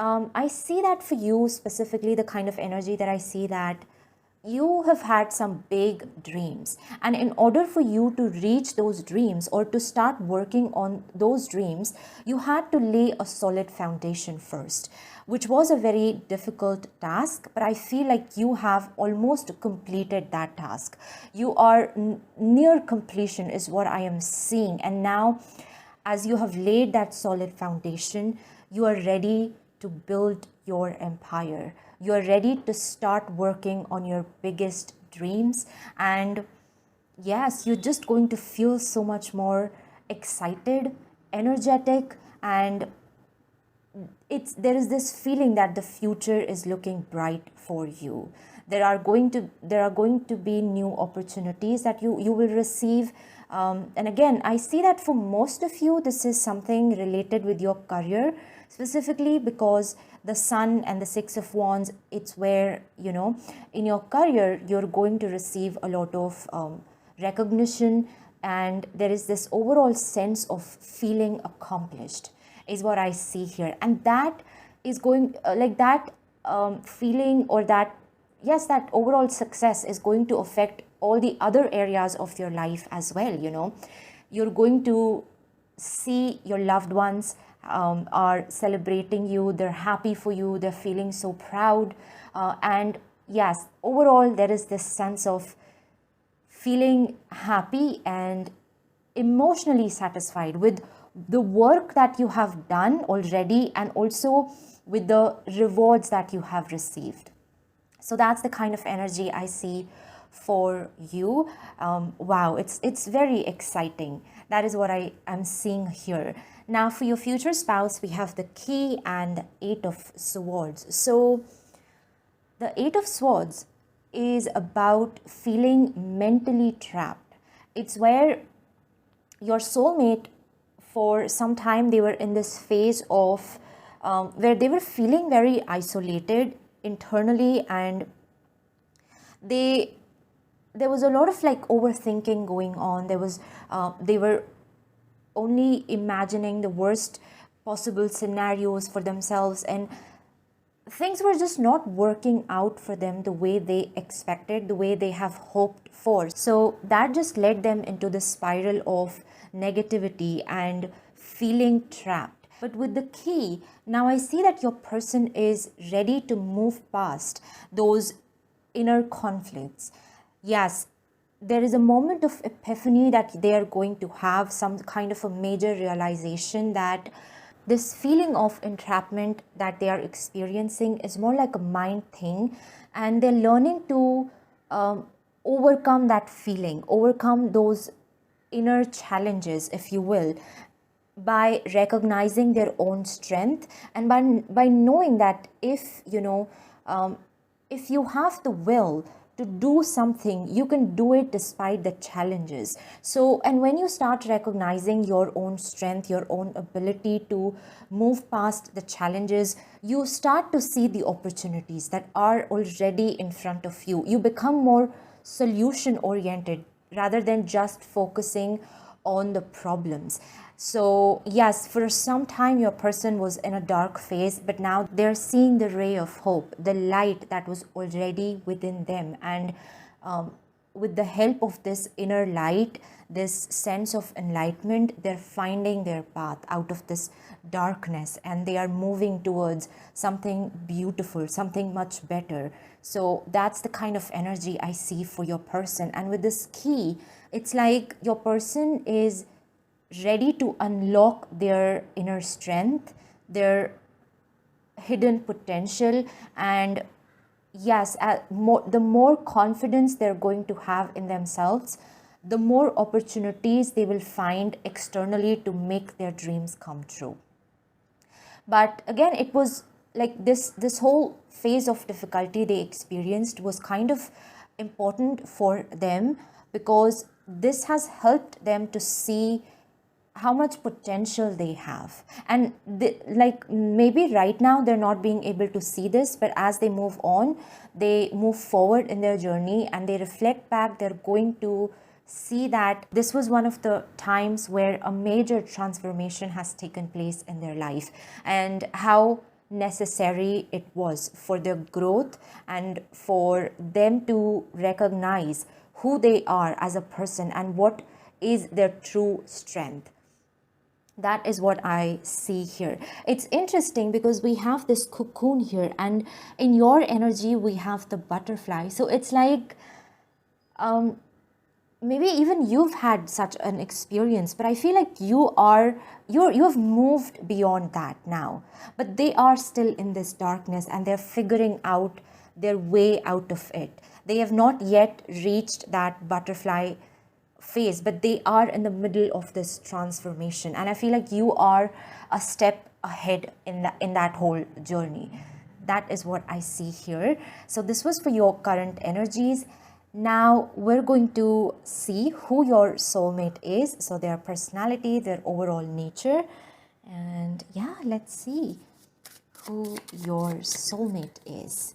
I see that for you specifically, the kind of energy that I see, that you have had some big dreams, and in order for you to reach those dreams or to start working on those dreams, you had to lay a solid foundation first, which was a very difficult task. But I feel like you have almost completed that task. You are near completion is what I am seeing. And now, as you have laid that solid foundation, you are ready to build your empire. You are ready to start working on your biggest dreams. And yes, you're just going to feel so much more excited, energetic, and there is this feeling that the future is looking bright for you. There are going to be new opportunities that you will receive. And again, I see that for most of you, this is something related with your career, specifically because the Sun and the Six of Wands, it's where, in your career, you're going to receive a lot of recognition, and there is this overall sense of feeling accomplished is what I see here. And that is going feeling, or that overall success is going to affect all the other areas of your life as well. You're going to see your loved ones are celebrating you, they're happy for you, they're feeling so proud, and yes, overall there is this sense of feeling happy and emotionally satisfied with the work that you have done already, and also with the rewards that you have received. So that's the kind of energy I see for you. Wow, it's very exciting. That is what I am seeing here. Now for your future spouse, we have the Key and Eight of Swords. So the Eight of Swords is about feeling mentally trapped. It's where your soulmate, for some time, they were in this phase of where they were feeling very isolated internally, and there was a lot of overthinking going on. They were only imagining the worst possible scenarios for themselves, and things were just not working out for them the way they expected, the way they have hoped for. So that just led them into the spiral of negativity and feeling trapped. But with the Key, now I see that your person is ready to move past those inner conflicts. Yes, there is a moment of epiphany that they are going to have, some kind of a major realization that this feeling of entrapment that they are experiencing is more like a mind thing, and they're learning to overcome that feeling, overcome those inner challenges, if you will, by recognizing their own strength, and by knowing that if you have the will to do something, you can do it despite the challenges. So, and when you start recognizing your own strength, your own ability to move past the challenges, you start to see the opportunities that are already in front of you. You become more solution oriented rather than just focusing on the problems. So yes, for some time your person was in a dark phase, but now they're seeing the ray of hope, the light that was already within them. And with the help of this inner light, this sense of enlightenment, they're finding their path out of this darkness, and they are moving towards something beautiful, something much better. So that's the kind of energy I see for your person. And with this Key, it's like your person is ready to unlock their inner strength, their hidden potential, and yes, the more confidence they're going to have in themselves, the more opportunities they will find externally to make their dreams come true. But again, it was like this whole phase of difficulty they experienced was kind of important for them, because this has helped them to see how much potential they have. And maybe right now they're not being able to see this, but as they move on, they move forward in their journey and they reflect back, they're going to see that this was one of the times where a major transformation has taken place in their life, and how necessary it was for their growth and for them to recognize who they are as a person and what is their true strength. That is what I see here. It's interesting because we have this cocoon here, and in your energy we have the butterfly. So it's like maybe even you've had such an experience, but I feel like you have moved beyond that now, but they are still in this darkness and they're figuring out their way out of it. They have not yet reached that butterfly phase, but they are in the middle of this transformation, and I feel like you are a step ahead in that whole journey. That is what I see here. So this was for your current energies. Now we're going to see who your soulmate is, so their personality, their overall nature, and yeah, let's see who your soulmate is.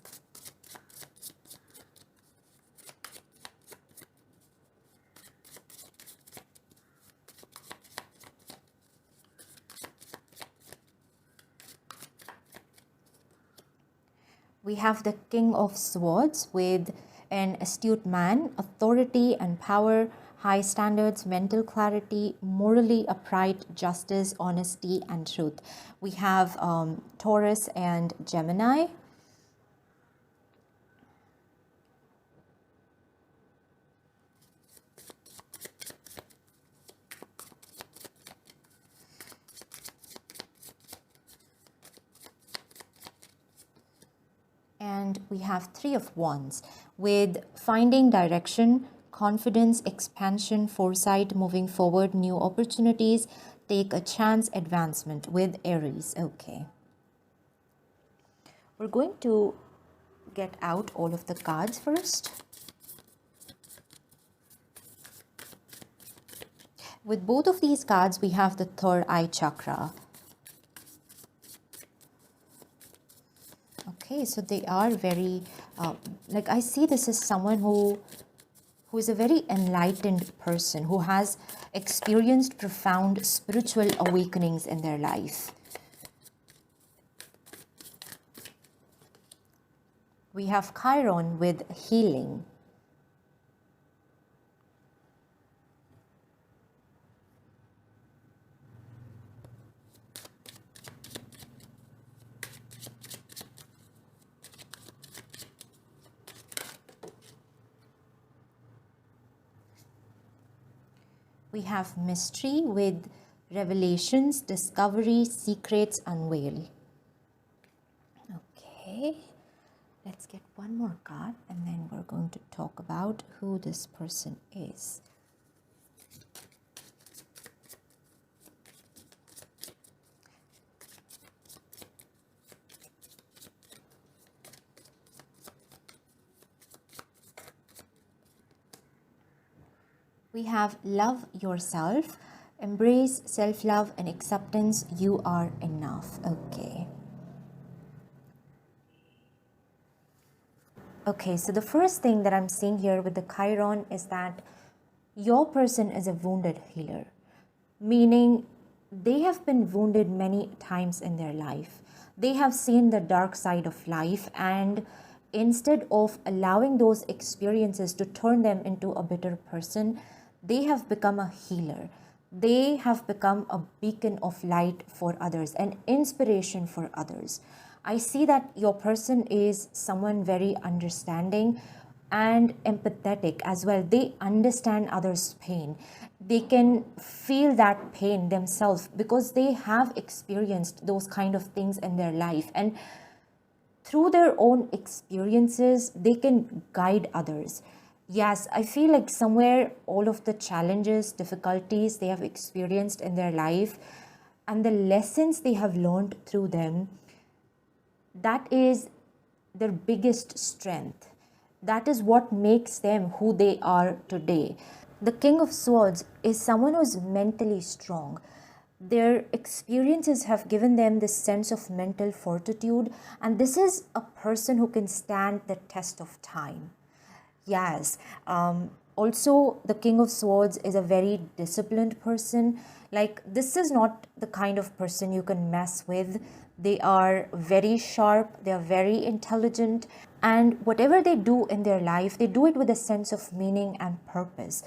We have the King of Swords with an astute man, authority and power, high standards, mental clarity, morally upright, justice, honesty, and truth. We have Taurus and Gemini. And we have Three of Wands with finding direction, confidence, expansion, foresight, moving forward, new opportunities, take a chance, advancement with Aries. Okay. We're going to get out all of the cards first. With both of these cards, we have the third eye chakra. Okay, so they are very, like I see this as someone who is a very enlightened person, who has experienced profound spiritual awakenings in their life. We have Chiron with healing. We have mystery with revelations, discovery, secrets unveiled. Okay, let's get one more card and then we're going to talk about who this person is. We have love yourself, embrace self-love and acceptance, you are enough. Okay. Okay, so the first thing that I'm seeing here with the Chiron is that your person is a wounded healer, meaning they have been wounded many times in their life. They have seen the dark side of life, and instead of allowing those experiences to turn them into a bitter person, they have become a healer. They have become a beacon of light for others, an inspiration for others. I see that your person is someone very understanding and empathetic as well. They understand others' pain. They can feel that pain themselves because they have experienced those kind of things in their life. And through their own experiences, they can guide others. Yes, I feel like somewhere all of the challenges, difficulties they have experienced in their life and the lessons they have learned through them, that is their biggest strength. That is what makes them who they are today. The King of Swords is someone who is mentally strong. Their experiences have given them this sense of mental fortitude, and this is a person who can stand the test of time. Yes. Also, the King of Swords is a very disciplined person. Like, this is not the kind of person you can mess with. They are very sharp, they are very intelligent, and whatever they do in their life, they do it with a sense of meaning and purpose.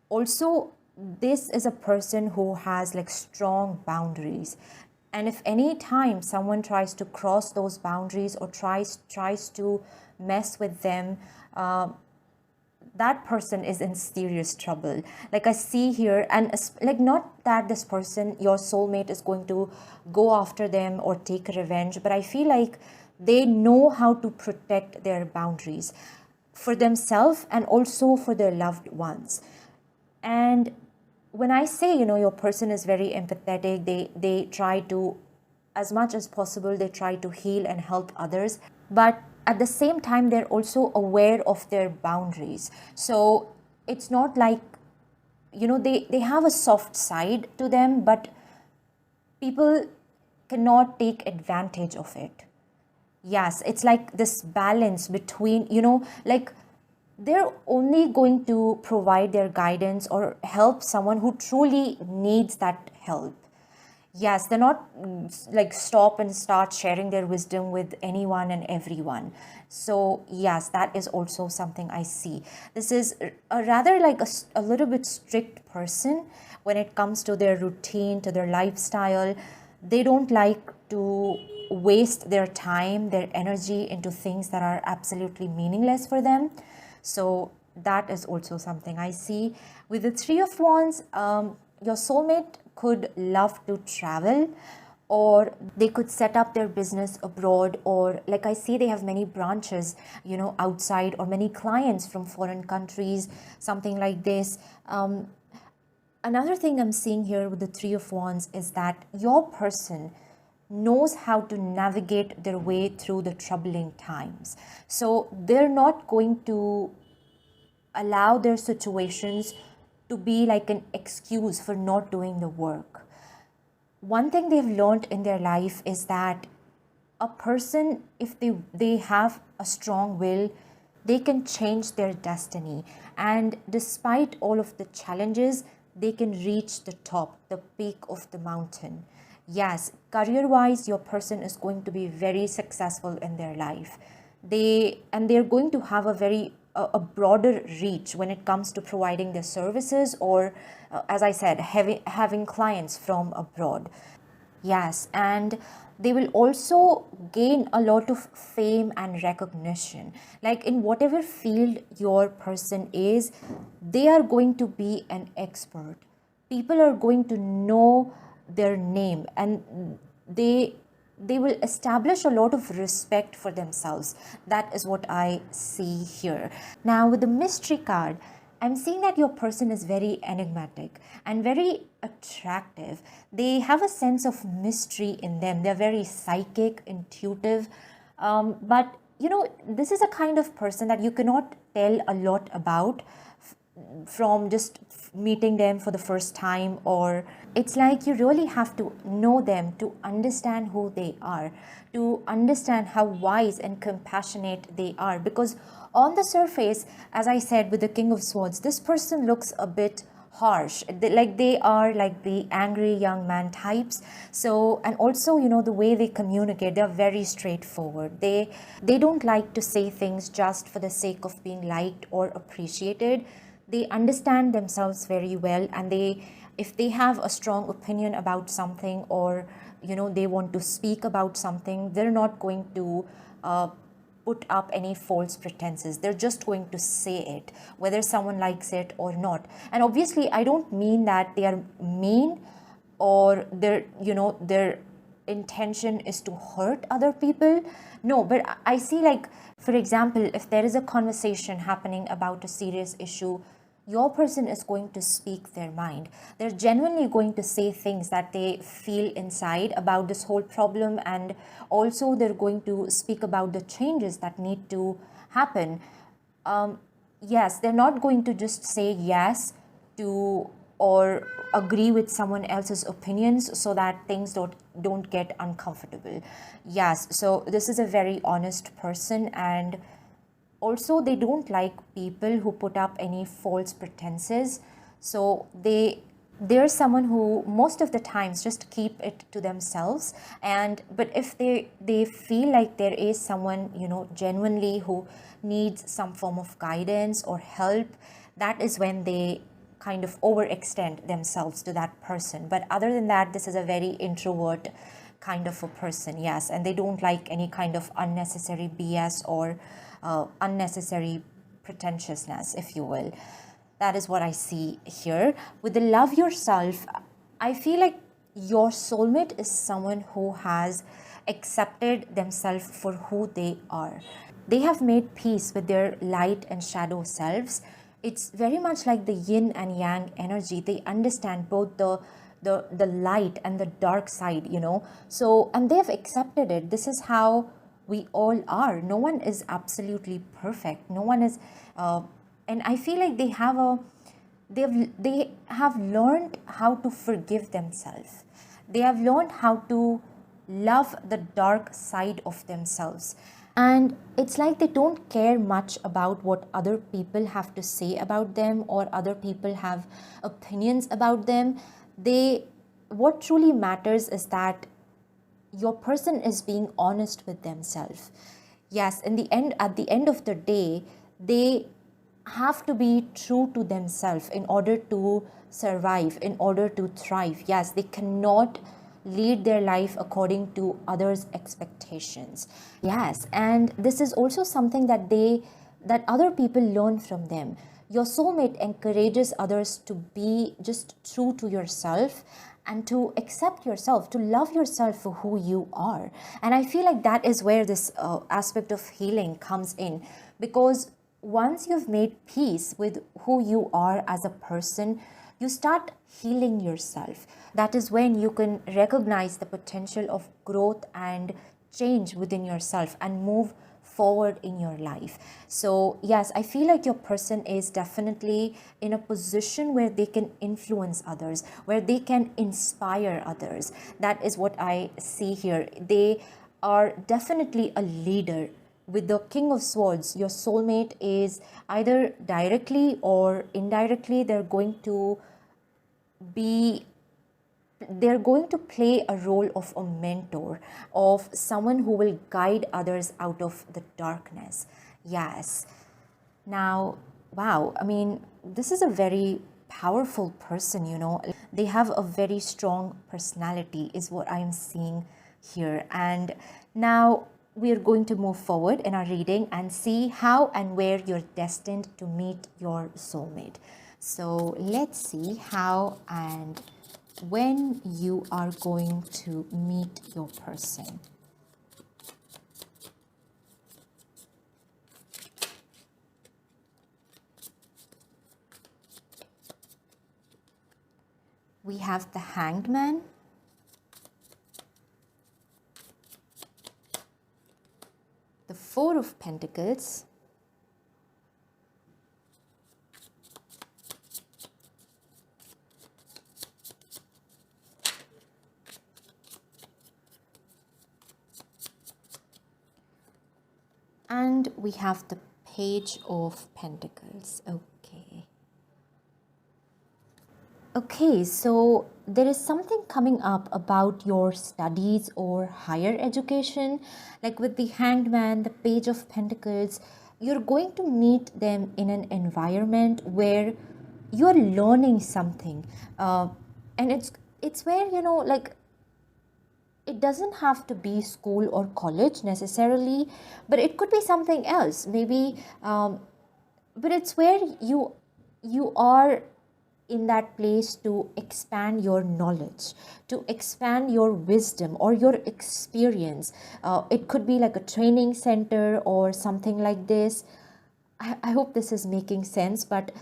Also, this is a person who has like strong boundaries. And if any time someone tries to cross those boundaries or tries to mess with them, that person is in serious trouble. Like I see here, and like not that this person, your soulmate, is going to go after them or take revenge, but I feel like they know how to protect their boundaries for themselves and also for their loved ones. And when I say, your person is very empathetic, they try to, as much as possible, they try to heal and help others, but at the same time they're also aware of their boundaries. So it's not like, they have a soft side to them, but people cannot take advantage of it. Yes, it's like this balance between, like they're only going to provide their guidance or help someone who truly needs that help. Yes, they're not like stop and start sharing their wisdom with anyone and everyone. So yes, that is also something I see. This is a rather like a little bit strict person when it comes to their routine, to their lifestyle. They don't like to waste their time, their energy into things that are absolutely meaningless for them. So that is also something I see. With the Three of Wands, your soulmate could love to travel, or they could set up their business abroad, or like I see they have many branches, outside, or many clients from foreign countries, something like this. Another thing I'm seeing here with the Three of Wands is that your person knows how to navigate their way through the troubling times. So they're not going to allow their situations to be like an excuse for not doing the work. One thing they've learned in their life is that a person, if they have a strong will, they can change their destiny. And despite all of the challenges, they can reach the top, the peak of the mountain. Yes, career-wise, your person is going to be very successful in their life. They're going to have a broader reach when it comes to providing their services, or as I said, having clients from abroad. Yes, and they will also gain a lot of fame and recognition. Like in whatever field your person is, they are going to be an expert. People are going to know their name, and they will establish a lot of respect for themselves. That is what I see here. Now with the mystery card, I'm seeing that your person is very enigmatic and very attractive. They have a sense of mystery in them. They're very psychic, intuitive, but this is a kind of person that you cannot tell a lot about from just meeting them for the first time, or it's like you really have to know them to understand who they are, to understand how wise and compassionate they are. Because on the surface, as I said with the King of Swords, this person looks a bit harsh, they are like the angry young man types. So, and also the way they communicate, they're very straightforward. They don't like to say things just for the sake of being liked or appreciated. They understand themselves very well, and if they have a strong opinion about something, or they want to speak about something, they're not going to put up any false pretenses. They're just going to say it, whether someone likes it or not. And obviously, I don't mean that they are mean, or their intention is to hurt other people. No, but I see, like, for example, if there is a conversation happening about a serious issue, your person is going to speak their mind. They're genuinely going to say things that they feel inside about this whole problem, and also they're going to speak about the changes that need to happen. Yes, they're not going to just say yes to or agree with someone else's opinions so that things don't get uncomfortable. Yes, so this is a very honest person, and also they don't like people who put up any false pretenses. So they're someone who most of the times just keep it to themselves. But if they feel like there is someone genuinely who needs some form of guidance or help, that is when they kind of overextend themselves to that person. But other than that, this is a very introvert kind of a person. Yes, and they don't like any kind of unnecessary BS or unnecessary pretentiousness, if you will. That is what I see here. With the love yourself, I feel like your soulmate is someone who has accepted themselves for who they are. They have made peace with their light and shadow selves. It's very much like the yin and yang energy. They understand both the light and the dark side, So, and they have accepted it. This is how we all are. No one is absolutely perfect. No one is, and I feel like they have learned how to forgive themselves. They have learned how to love the dark side of themselves. And it's like they don't care much about what other people have to say about them, or other people have opinions about them. What truly matters is that your person is being honest with themselves. Yes, at the end of the day, they have to be true to themselves in order to survive, in order to thrive. Yes, they cannot lead their life according to others' expectations. Yes, and this is also something that other people learn from them. Your soulmate encourages others to be just true to yourself and to accept yourself, to love yourself for who you are. And I feel like that is where this aspect of healing comes in, because once you've made peace with who you are as a person, you start healing yourself. That is when you can recognize the potential of growth and change within yourself and move forward in your life. So yes, I feel like your person is definitely in a position where they can influence others, where they can inspire others. That is what I see here. They are definitely a leader. With the King of Swords, your soulmate is either directly or indirectly, they're going to play a role of a mentor, of someone who will guide others out of the darkness. Yes. Now, wow, I mean, this is a very powerful person, They have a very strong personality, is what I'm seeing here. And now we're going to move forward in our reading and see how and where you're destined to meet your soulmate. So let's see how and when you are going to meet your person. We have the Hanged Man, the Four of Pentacles, and we have the Page of Pentacles. Okay, so there is something coming up about your studies or higher education. Like with the Hanged Man, the Page of Pentacles, you're going to meet them in an environment where you're learning something. And it's where, like, it doesn't have to be school or college necessarily, but it could be something else. Maybe, but it's where you are in that place to expand your knowledge, to expand your wisdom or your experience. It could be like a training center or something like this. I hope this is making sense, but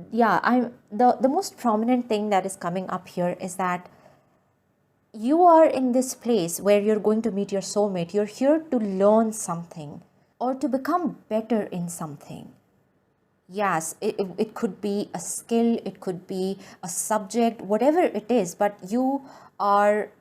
yeah, the most prominent thing that is coming up here is that you are in this place where you're going to meet your soulmate. You're here to learn something or to become better in something. Yes, it could be a skill, it could be a subject, whatever it is, but you are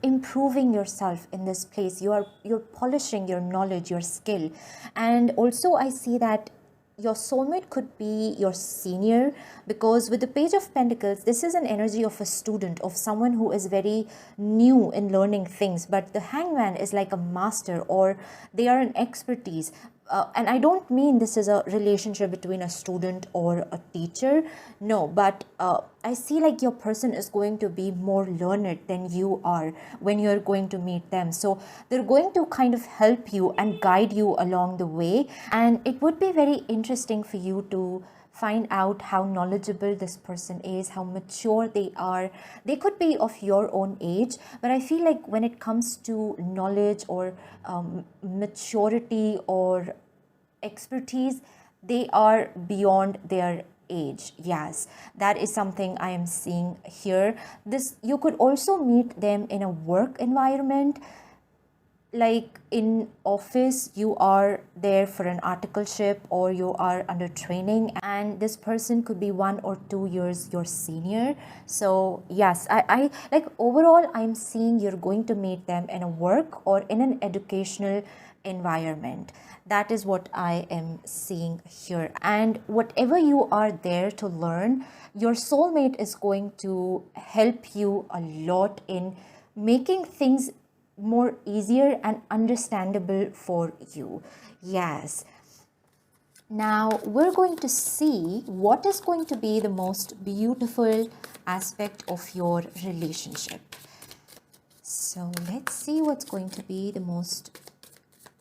improving yourself in this place. You're polishing your knowledge, your skill. And also I see that your soulmate could be your senior, because with the Page of Pentacles, this is an energy of a student, of someone who is very new in learning things. But the Hangman is like a master, or they are an expertise. and I don't mean this is a relationship between a student or a teacher, no, but I see like your person is going to be more learned than you are when you're going to meet them. So they're going to kind of help you and guide you along the way. And it would be very interesting for you to find out how knowledgeable this person is, how mature they are. They could be of your own age, but I feel like when it comes to knowledge or maturity or expertise, they are beyond their age. Yes, that is something I am seeing here. This, you could also meet them in a work environment, like in office. You are there for an articleship or you are under training, and this person could be 1 or 2 years your senior. So yes, I like overall I'm seeing you're going to meet them in a work or in an educational environment. That is what I am seeing here. And whatever you are there to learn, your soulmate is going to help you a lot in making things more easier and understandable for you. Yes. Now we're going to see what is going to be the most beautiful aspect of your relationship. So let's see what's going to be the most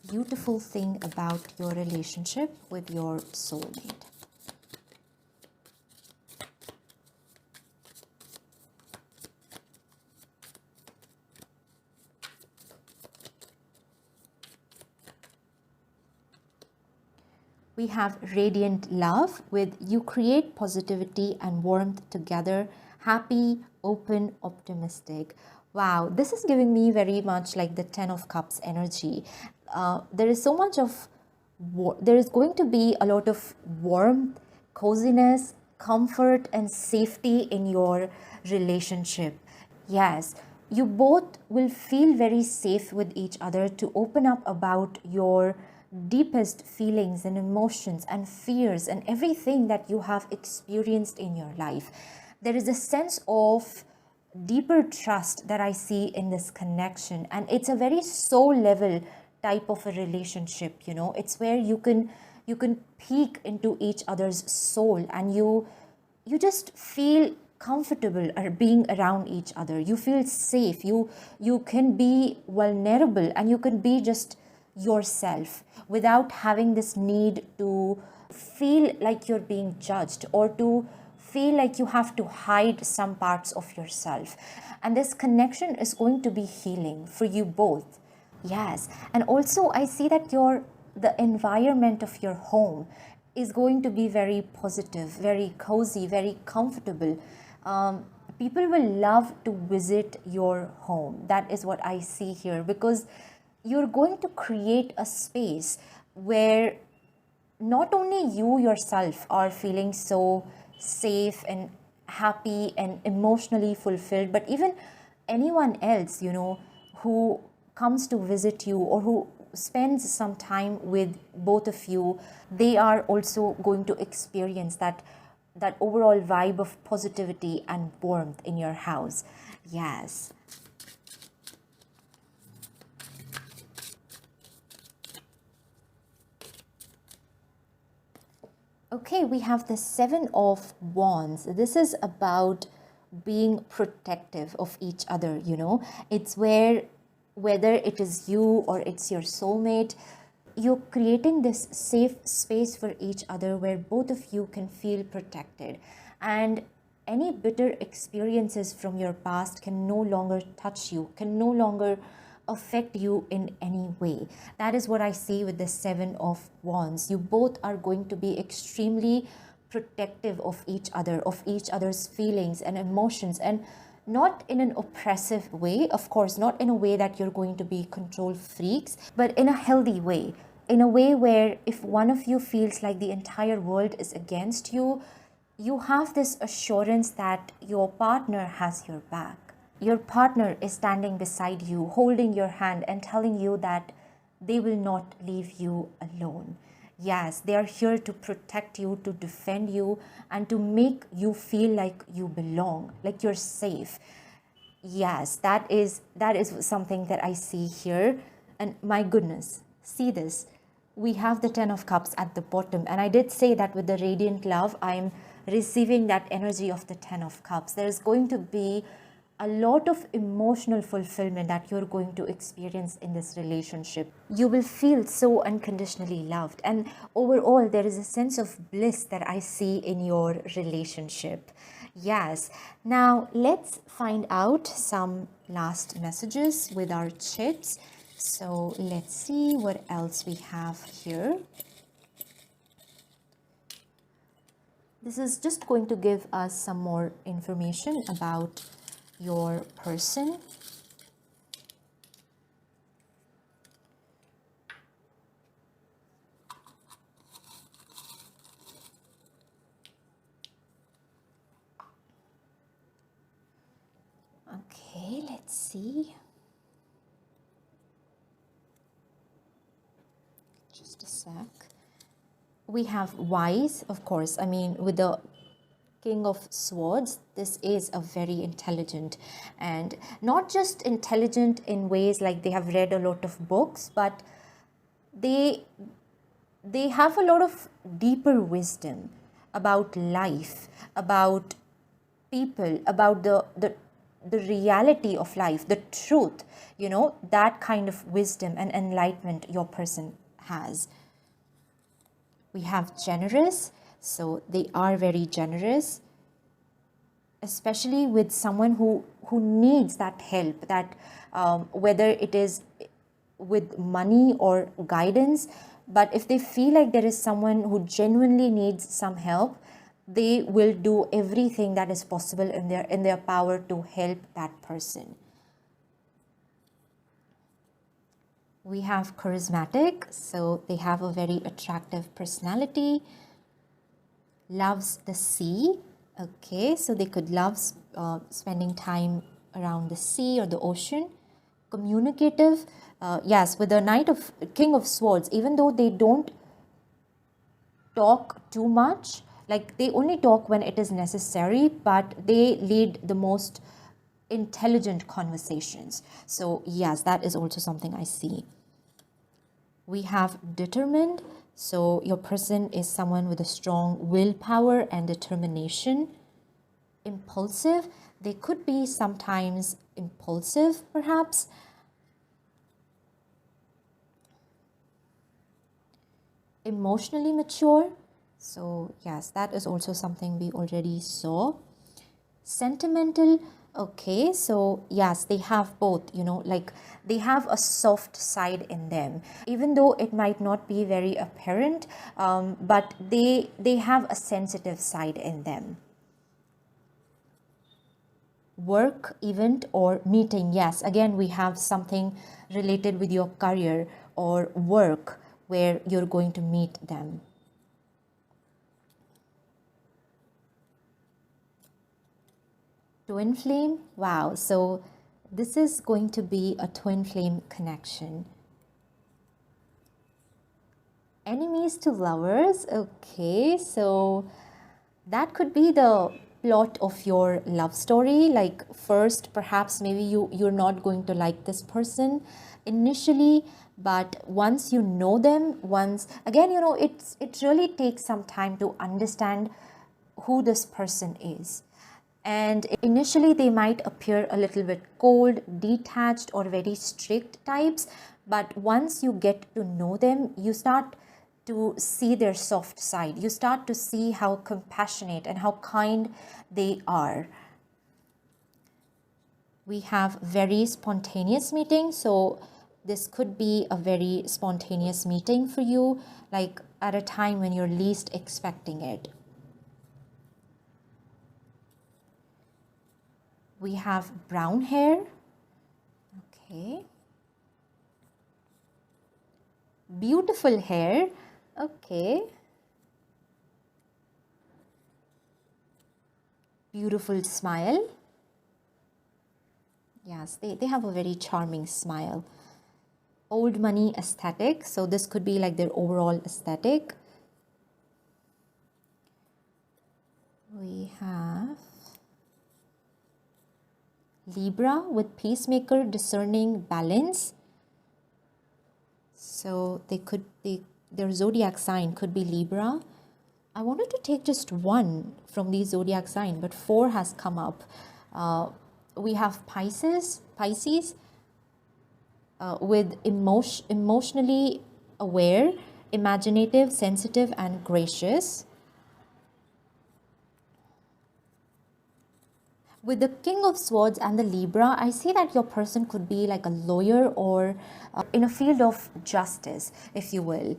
beautiful thing about your relationship with your soulmate. We have radiant love with you create positivity and warmth together, happy, open, optimistic. Wow, this is giving me very much like the 10 of Cups energy. There is so much of, there is going to be a lot of warmth, coziness, comfort, and safety in your relationship. Yes, you both will feel very safe with each other to open up about your deepest feelings and emotions and fears and everything that you have experienced in your life. There is a sense of deeper trust that I see in this connection, and it's a very soul level type of a relationship. You know, it's where you can peek into each other's soul, and you just feel comfortable being around each other. You feel safe, you can be vulnerable, and you can be just yourself without having this need to feel like you're being judged or to feel like you have to hide some parts of yourself. And this connection is going to be healing for you both. Yes, and also I see that the environment of your home is going to be very positive, very cozy, very comfortable. People will love to visit your home. That is what I see here, because you're going to create a space where not only you yourself are feeling so safe and happy and emotionally fulfilled, but even anyone else, you know, who comes to visit you or who spends some time with both of you, they are also going to experience that overall vibe of positivity and warmth in your house. Yes. Okay, we have the Seven of Wands. This is about being protective of each other, you know. It's where, whether it is you or it's your soulmate, you're creating this safe space for each other where both of you can feel protected. And any bitter experiences from your past can no longer touch you, can no longer affect you in any way. That is what I see with the Seven of Wands. You both are going to be extremely protective of each other, of each other's feelings and emotions, and not in an oppressive way, of course, not in a way that you're going to be control freaks, but in a healthy way, in a way where if one of you feels like the entire world is against you, you have this assurance that your partner has your back. Your partner is standing beside you, holding your hand and telling you that they will not leave you alone. Yes, they are here to protect you, to defend you, and to make you feel like you belong, like you're safe. Yes, that is something that I see here. And my goodness, see this. we have the 10 of cups at the bottom, and I did say that with the radiant love I'm receiving that energy of the 10 of cups. There's going to be a lot of emotional fulfillment that you're going to experience in this relationship. You will feel so unconditionally loved, and overall there is a sense of bliss that I see in your relationship. Yes. Now let's find out some last messages with our chips. So let's see what else we have here. This is just going to give us some more information about your person. Okay, let's see. Just a sec. We have wise, of course. I mean, with the King of Swords, this is a very intelligent, and not just intelligent in ways like they have read a lot of books, but they have a lot of deeper wisdom about life, about people, about the reality of life, the truth, you know, that kind of wisdom and enlightenment your person has. We have generous, so they are very generous, especially with someone who needs that help, that whether it is with money or guidance, but if they feel like there is someone who genuinely needs some help, they will do everything that is possible in their power to help that person. We have charismatic, so they have a very attractive personality. Loves the sea. Okay, so they could love spending time around the sea or the ocean. Communicative, yes, with the King of Swords, even though they don't talk too much, like they only talk when it is necessary, but they lead the most intelligent conversations. So yes, that is also something I see. We have determined, so your person is someone with a strong willpower and determination. Impulsive, they could be sometimes impulsive perhaps. Emotionally mature, so yes, that is also something we already saw. Sentimental, okay, so yes, they have both, you know, like they have a soft side in them, even though it might not be very apparent, but they have a sensitive side in them. Work, event or meeting, yes, again we have something related with your career or work where you're going to meet them. Twin flame, wow, so this is going to be a twin flame connection. Enemies to lovers, okay, so that could be the plot of your love story. Like first perhaps maybe you're not going to like this person initially, but once you know them, once again, you know, it really takes some time to understand who this person is. And initially they might appear a little bit cold, detached or very strict types, but once you get to know them, you start to see their soft side. You start to see how compassionate and how kind they are. We have very spontaneous meeting, so this could be a very spontaneous meeting for you, like at a time when you're least expecting it. We have brown hair, okay. Beautiful hair, okay. Beautiful smile. Yes, they have a very charming smile. Old money aesthetic, so this could be like their overall aesthetic. We have Libra with peacemaker, discerning, balance. So they their zodiac sign could be Libra. I wanted to take just one from the zodiac sign, but 4 has come up. We have Pisces with emotionally aware, imaginative, sensitive, and gracious. With the King of Swords and the Libra, I see that your person could be like a lawyer or in a field of justice, if you will.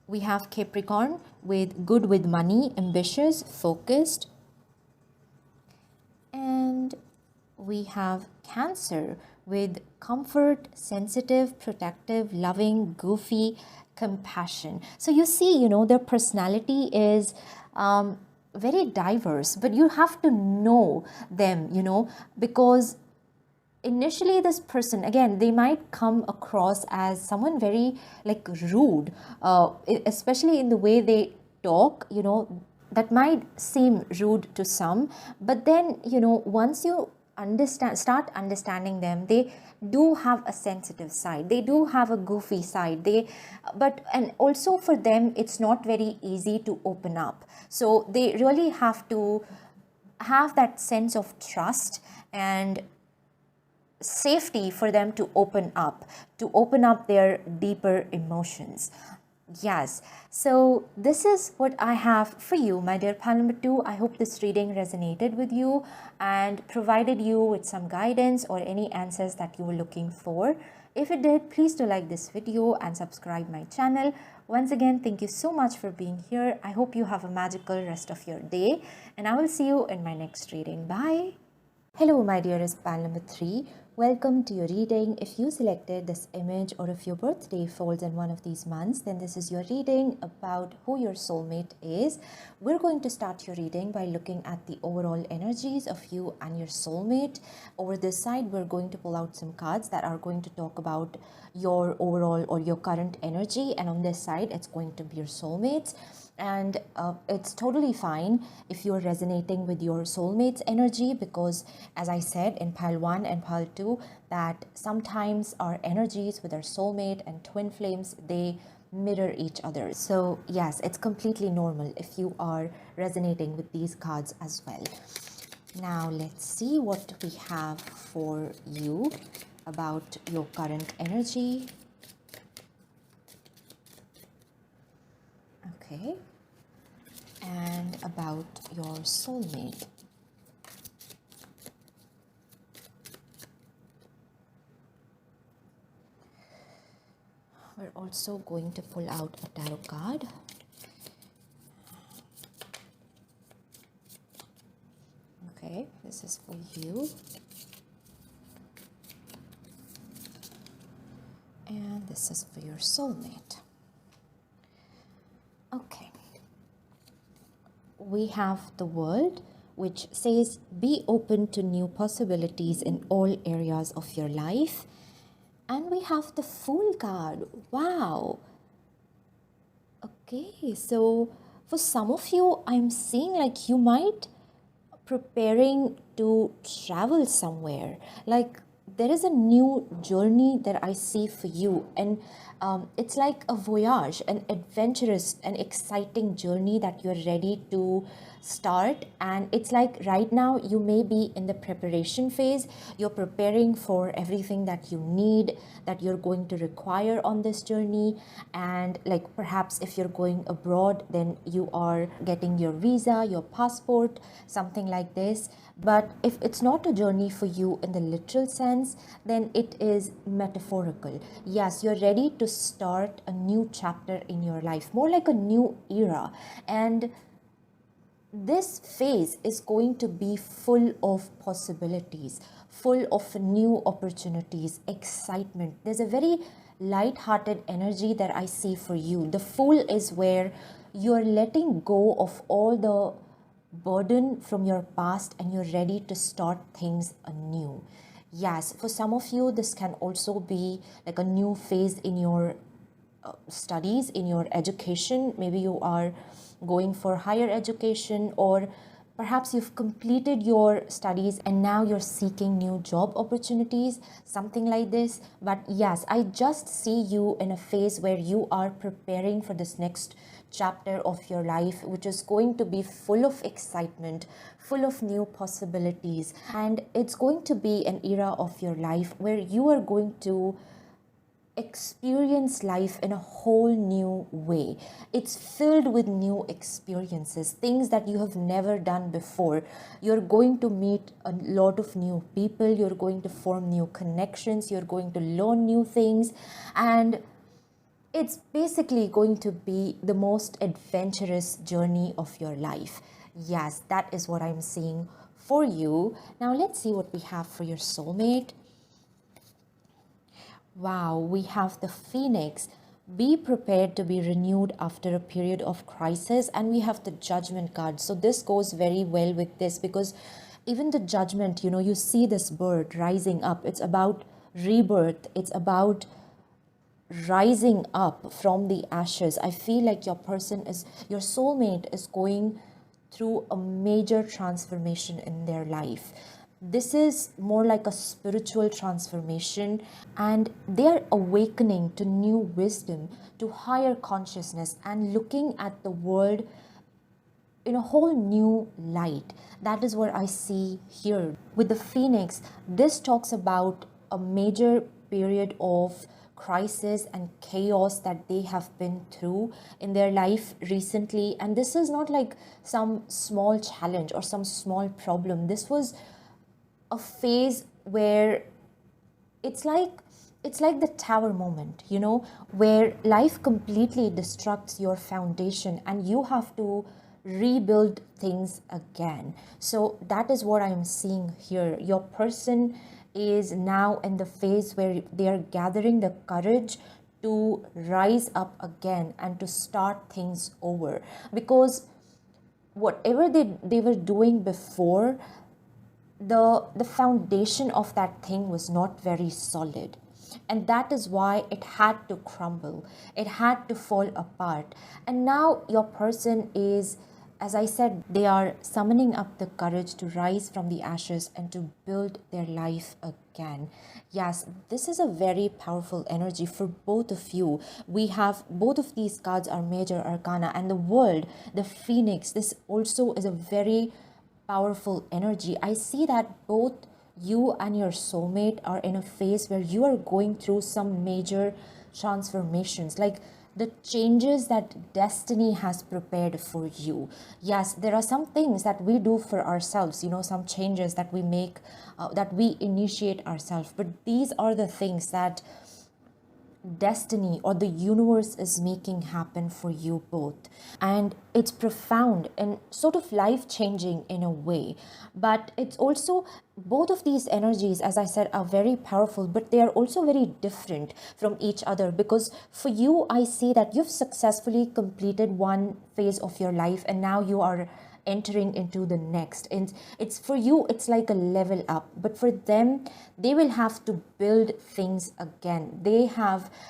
We have Capricorn with good with money, ambitious, focused. And we have Cancer with comfort, sensitive, protective, loving, goofy, compassion. So you see, their personality is very diverse, but you have to know them, because initially this person, again, they might come across as someone very like rude, especially in the way they talk, that might seem rude to some, but then, once you start understanding them, they do have a sensitive side, they do have a goofy side, and also for them it's not very easy to open up, so they really have to have that sense of trust and safety for them to open up their deeper emotions. Yes, so this is what I have for you, my dear pile number 2. I hope this reading resonated with you and provided you with some guidance or any answers that you were looking for. If it did, please do like this video and subscribe my channel. Once again, thank you so much for being here. I hope you have a magical rest of your day, and I will see you in my next reading. Bye. Hello, my dearest pile number 3. Welcome to your reading. If you selected this image or if your birthday falls in one of these months, then this is your reading about who your soulmate is. We're going to start your reading by looking at the overall energies of you and your soulmate. Over this side, we're going to pull out some cards that are going to talk about your overall or your current energy, and on this side, it's going to be your soulmates. And it's totally fine if you're resonating with your soulmate's energy, because as I said in pile 1 and pile 2, that sometimes our energies with our soulmate and twin flames, they mirror each other. So yes, it's completely normal if you are resonating with these cards as well. Now let's see what we have for you about your current energy. Okay. And about your soulmate. We're also going to pull out a tarot card. Okay, this is for you. And this is for your soulmate. Okay. We have the World, which says be open to new possibilities in all areas of your life. And we have the Fool card. Wow. Okay, so for some of you, I'm seeing like you might preparing to travel somewhere. Like there is a new journey that I see for you, and it's like a voyage, an adventurous and exciting journey that you're ready to start. And it's like right now you may be in the preparation phase. You're preparing for everything that you need, that you're going to require on this journey. And like perhaps if you're going abroad, then you are getting your visa, your passport, something like this. But if it's not a journey for you in the literal sense, then it is metaphorical. Yes, you're ready to start a new chapter in your life, more like a new era. And this phase is going to be full of possibilities, full of new opportunities, excitement. There's a very light-hearted energy that I see for you. The Fool is where you're letting go of all the burden from your past and you're ready to start things anew. Yes, for some of you, this can also be like a new phase in your studies, in your education. Maybe you are going for higher education, or Perhaps you've completed your studies and now you're seeking new job opportunities, something like this. But yes, I just see you in a phase where you are preparing for this next chapter of your life, which is going to be full of excitement, full of new possibilities. And it's going to be an era of your life where you are going to experience life in a whole new way. It's filled with new experiences, things that you have never done before. You're going to meet a lot of new people, you're going to form new connections, you're going to learn new things, and it's basically going to be the most adventurous journey of your life. Yes, that is what I'm seeing for you. Now let's see what we have for your soulmate. Wow, we have the Phoenix. Be prepared to be renewed after a period of crisis. And we have the Judgment card. So this goes very well with this, because even the Judgment, you see this bird rising up. It's about rebirth. It's about rising up from the ashes. I feel like your soulmate is going through a major transformation in their life. This is more like a spiritual transformation, and they're awakening to new wisdom, to higher consciousness, and looking at the world in a whole new light. That is what I see here. With the Phoenix, this talks about a major period of crisis and chaos that they have been through in their life recently. And this is not like some small challenge or some small problem. This was a phase where it's like the tower moment, where life completely destructs your foundation and you have to rebuild things again. So that is what I'm seeing here. Your person is now in the phase where they are gathering the courage to rise up again and to start things over, because whatever they were doing before, the foundation of that thing was not very solid, and that is why it had to crumble, it had to fall apart. And now your person is, as I said, they are summoning up the courage to rise from the ashes and to build their life again. Yes, this is a very powerful energy for both of you. We have both of these cards are major arcana, and the world, the Phoenix, this also is a very powerful energy. I see that both you and your soulmate are in a phase where you are going through some major transformations, like the changes that destiny has prepared for you. Yes, there are some things that we do for ourselves, some changes that we make, that we initiate ourselves, but these are the things that destiny or the universe is making happen for you both. And it's profound and sort of life-changing in a way, but it's also, both of these energies, as I said, are very powerful, but they are also very different from each other. Because for you, I see that you've successfully completed one phase of your life and now you are entering into the next, and it's for you, it's like a level up. But for them, they will have to build things again.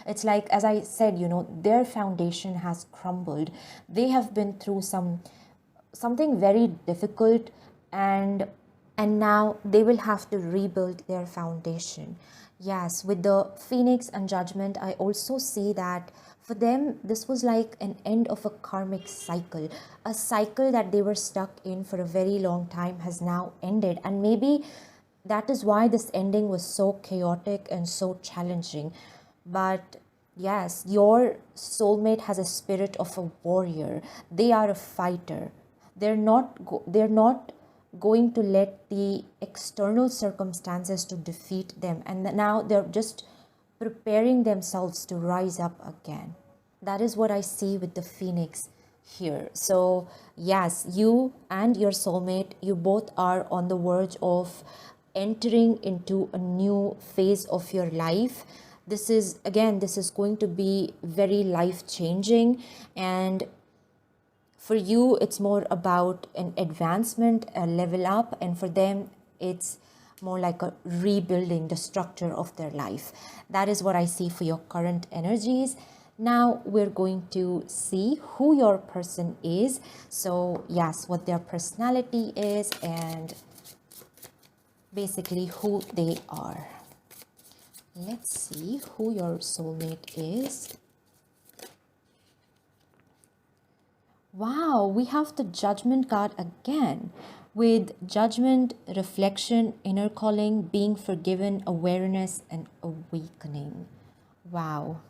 It's like, as I said, their foundation has crumbled. They have been through something very difficult, and now they will have to rebuild their foundation. Yes, with the Phoenix and Judgment, I also see that for them, this was like an end of a karmic cycle. A cycle that they were stuck in for a very long time has now ended. And maybe that is why this ending was so chaotic and so challenging. But yes, your soulmate has a spirit of a warrior. They are a fighter. They're not going to let the external circumstances to defeat them. And now they're just preparing themselves to rise up again. That is what I see with the Phoenix here. So yes, you and your soulmate, you both are on the verge of entering into a new phase of your life. This is going to be very life-changing, and for you, it's more about an advancement, a level up, and for them, it's more like a rebuilding the structure of their life. That is what I see for your current energies. Now we're going to see who your person is. So yes, what their personality is and basically who they are. Let's see who your soulmate is. Wow, we have the Judgment card again, with judgment, reflection, inner calling, being forgiven, awareness, and awakening. Wow.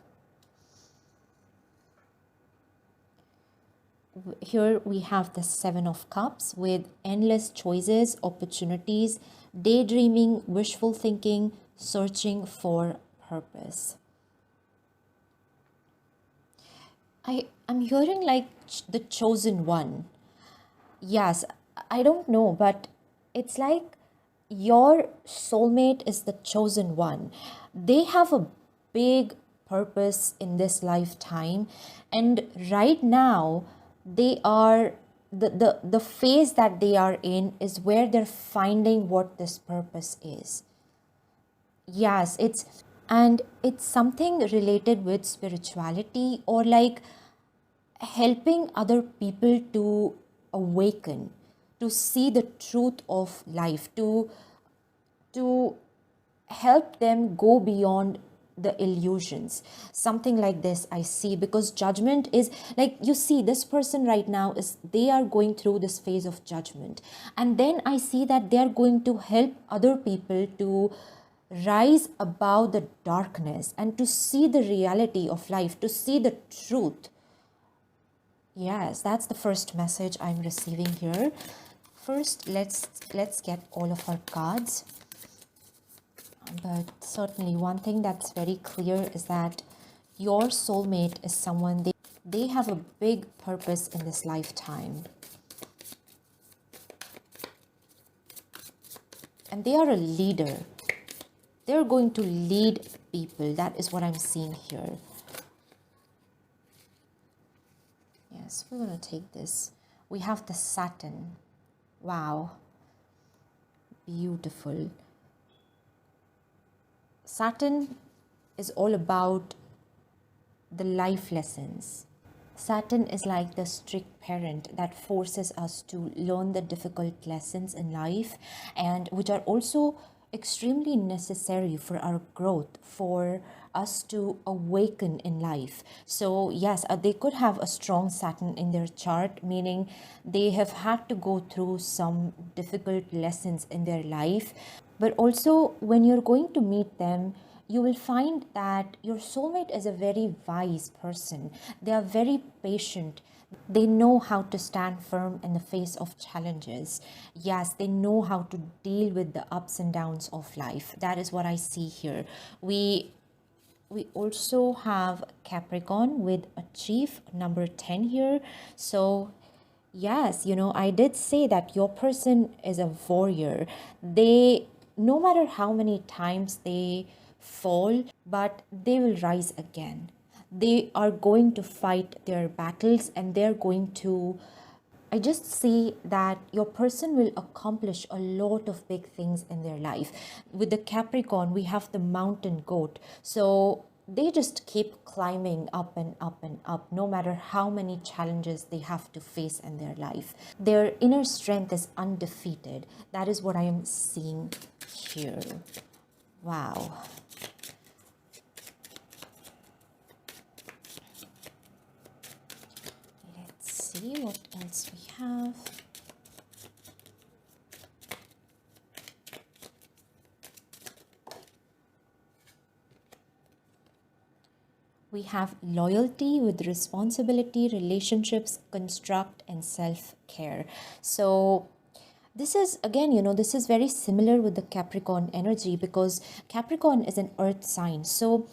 Here we have the Seven of Cups with endless choices, opportunities, daydreaming, wishful thinking, searching for purpose. I'm hearing like the chosen one. Yes, I don't know, but it's like your soulmate is the chosen one. They have a big purpose in this lifetime, and right now they are the phase that they are in is where they're finding what this purpose is. Yes, it's something related with spirituality or like helping other people to awaken, to see the truth of life, to help them go beyond the illusions. Something like this I see, because judgment is like, you see this person right now is, they are going through this phase of judgment, and then I see that they are going to help other people to rise above the darkness and to see the reality of life, to see the truth. Yes, that's the first message I'm receiving here. First, let's get all of our cards. But certainly one thing that's very clear is that your soulmate is someone, they have a big purpose in this lifetime. And they are a leader. They're going to lead people. That is what I'm seeing here. Yes, we're going to take this. We have the Saturn. Wow. Beautiful. Saturn is all about the life lessons. Saturn is like the strict parent that forces us to learn the difficult lessons in life, and which are also extremely necessary for our growth, for us to awaken in life. So yes, they could have a strong Saturn in their chart, meaning they have had to go through some difficult lessons in their life. But also when you're going to meet them, you will find that your soulmate is a very wise person. They are very patient. They know how to stand firm in the face of challenges. Yes, they know how to deal with the ups and downs of life. That is what I see here. We also have Capricorn with a chief, number 10 here. So yes, I did say that your person is a warrior. They, no matter how many times they fall, but they will rise again. They are going to fight their battles, and they're going to, I just see that your person will accomplish a lot of big things in their life. With the Capricorn, we have the mountain goat. So they just keep climbing up and up and up, no matter how many challenges they have to face in their life. Their inner strength is undefeated. That is what I am seeing here. Wow. See what else we have. We have loyalty with responsibility, relationships, construct, and self-care. So this is, again, this is very similar with the Capricorn energy, because Capricorn is an earth sign. So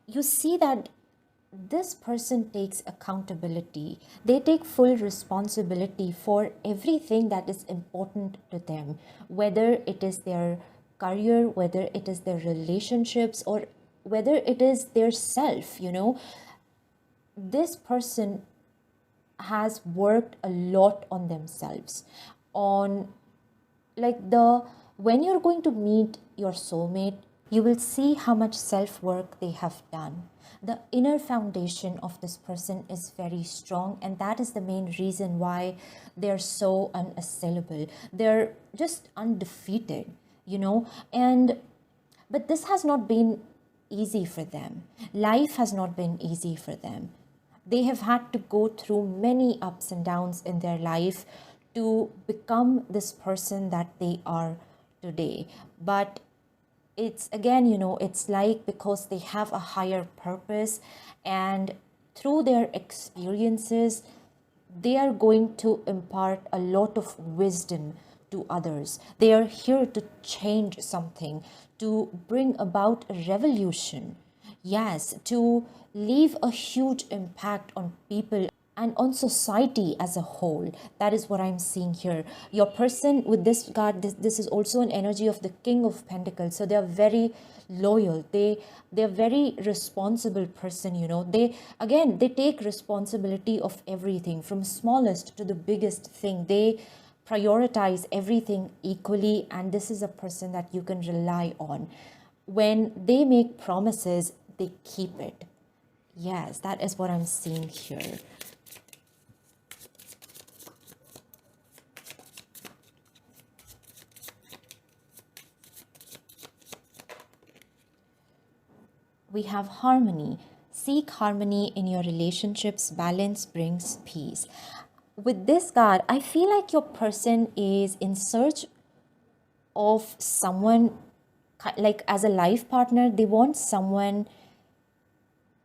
you see that this person takes accountability. They take full responsibility for everything that is important to them, whether it is their career, whether it is their relationships, or whether it is their self. This person has worked a lot on themselves, on like when you're going to meet your soulmate, You will see how much self-work they have done. The inner foundation of this person is very strong, and that is the main reason why they're so unassailable. They're just undefeated, and but this has not been easy for them. Life has not been easy for them. They have had to go through many ups and downs in their life to become this person that they are today. But it's again, it's like because they have a higher purpose, and through their experiences, they are going to impart a lot of wisdom to others. They are here to change something, to bring about a revolution. Yes, to leave a huge impact on people and on society as a whole. That is what I'm seeing here. Your person with this card, this is also an energy of the King of Pentacles. So they're very loyal. They're very responsible person, They take responsibility of everything from smallest to the biggest thing. They prioritize everything equally, and this is a person that you can rely on. When they make promises, they keep it. Yes, that is what I'm seeing here. We have harmony. Seek harmony in your relationships. Balance brings peace. With this card, I feel like your person is in search of someone, like as a life partner. They want someone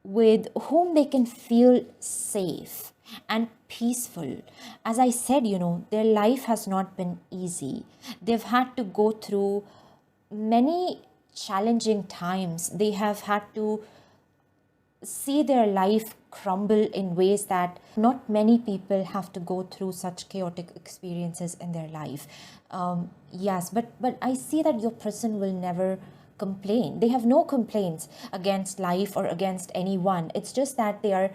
with whom they can feel safe and peaceful. As I said, their life has not been easy. They've had to go through many challenging times. They have had to see their life crumble in ways that not many people have to go through such chaotic experiences in their life. Yes, but I see that your person will never complain. They have no complaints against life or against anyone. It's just that they are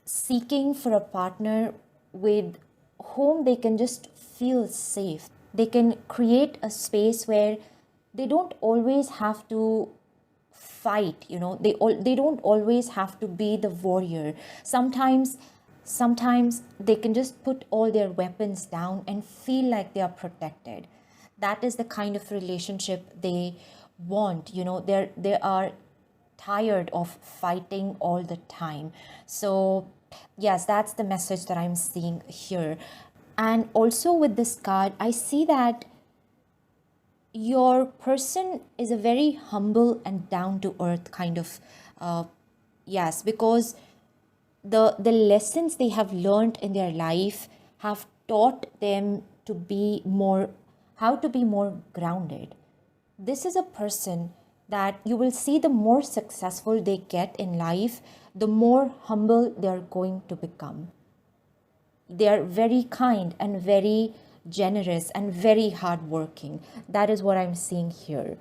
seeking for a partner with whom they can just feel safe. They can create a space where they don't always have to fight, they don't always have to be the warrior. Sometimes they can just put all their weapons down and feel like they are protected. That is the kind of relationship they want. They are tired of fighting all the time. So yes, that's the message that I'm seeing here. And also with this card, I see that your person is a very humble and down to earth kind of yes, because the lessons they have learned in their life have taught them to be more, how to be more grounded. This is a person that you will see, the more successful they get in life, the more humble they are going to become. They are very kind and very generous and very hardworking. That is what I'm seeing here.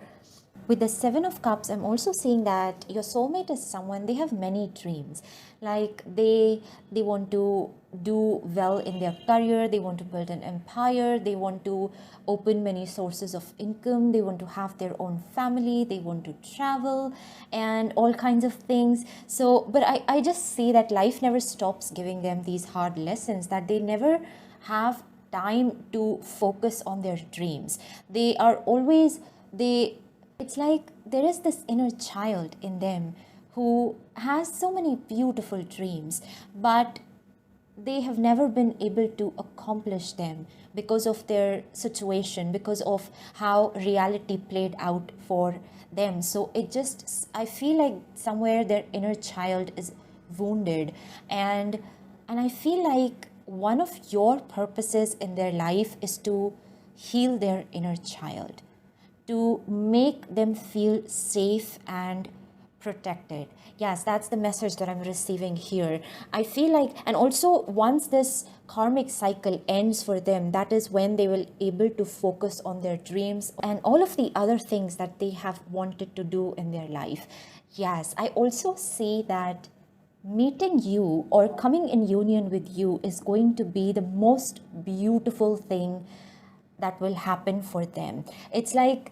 With the Seven of Cups, I'm also seeing that your soulmate is someone, they have many dreams. Like they want to do well in their career, they want to build an empire, they want to open many sources of income, they want to have their own family, they want to travel and all kinds of things. So, but I just see that life never stops giving them these hard lessons, that they never have time to focus on their dreams. They are always, it's like there is this inner child in them who has so many beautiful dreams, but they have never been able to accomplish them because of their situation, because of how reality played out for them. So I feel like somewhere their inner child is wounded, and I feel like one of your purposes in their life is to heal their inner child, to make them feel safe and protected. Yes, that's the message that I'm receiving here. I feel like, and also once this karmic cycle ends for them, that is when they will able to focus on their dreams and all of the other things that they have wanted to do in their life. Yes, I also see that meeting you or coming in union with you is going to be the most beautiful thing that will happen for them. It's like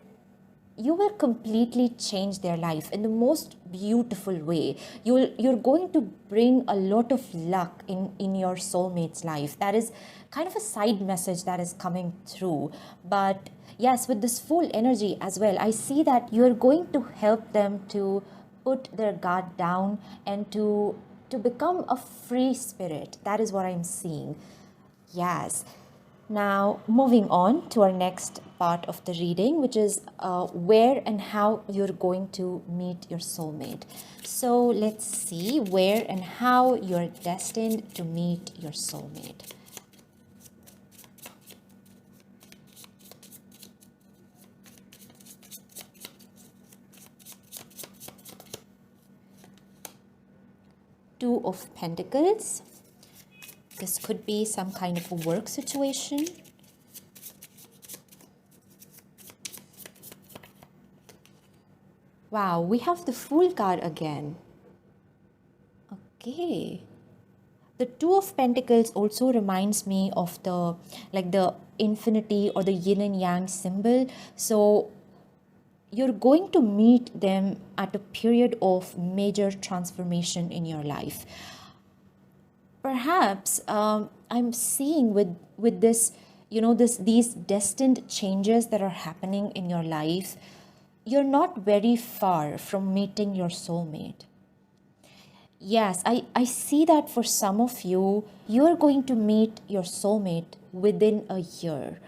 you will completely change their life in the most beautiful way. You're going to bring a lot of luck in your soulmate's life. That is kind of a side message that is coming through. But yes, with this full energy as well, I see that you're going to help them to put their guard down and to become a free spirit. That is what I'm seeing. Yes. Now, moving on to our next part of the reading, which is where and how you're going to meet your soulmate. So let's see where and how you're destined to meet your soulmate. Two of Pentacles. This could be some kind of a work situation. Wow, we have the Fool card again. Okay. The Two of Pentacles also reminds me of the infinity or the yin and yang symbol. So you're going to meet them at a period of major transformation in your life. Perhaps I'm seeing with this, these destined changes that are happening in your life, you're not very far from meeting your soulmate. Yes, I see that for some of you, you're going to meet your soulmate within a year.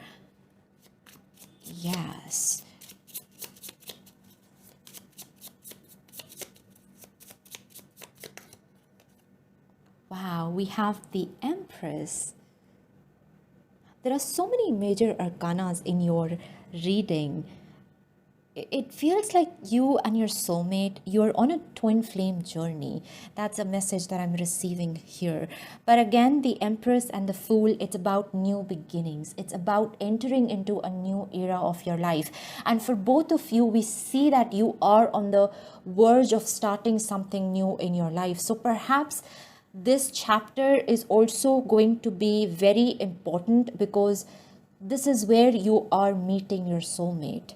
Yes. Wow, we have the Empress. There are so many major arcanas in your reading. It feels like you and your soulmate, you're on a twin flame journey. That's a message that I'm receiving here. But again, the Empress and the Fool, it's about new beginnings. It's about entering into a new era of your life. And for both of you, we see that you are on the verge of starting something new in your life. So perhaps this chapter is also going to be very important because this is where you are meeting your soulmate.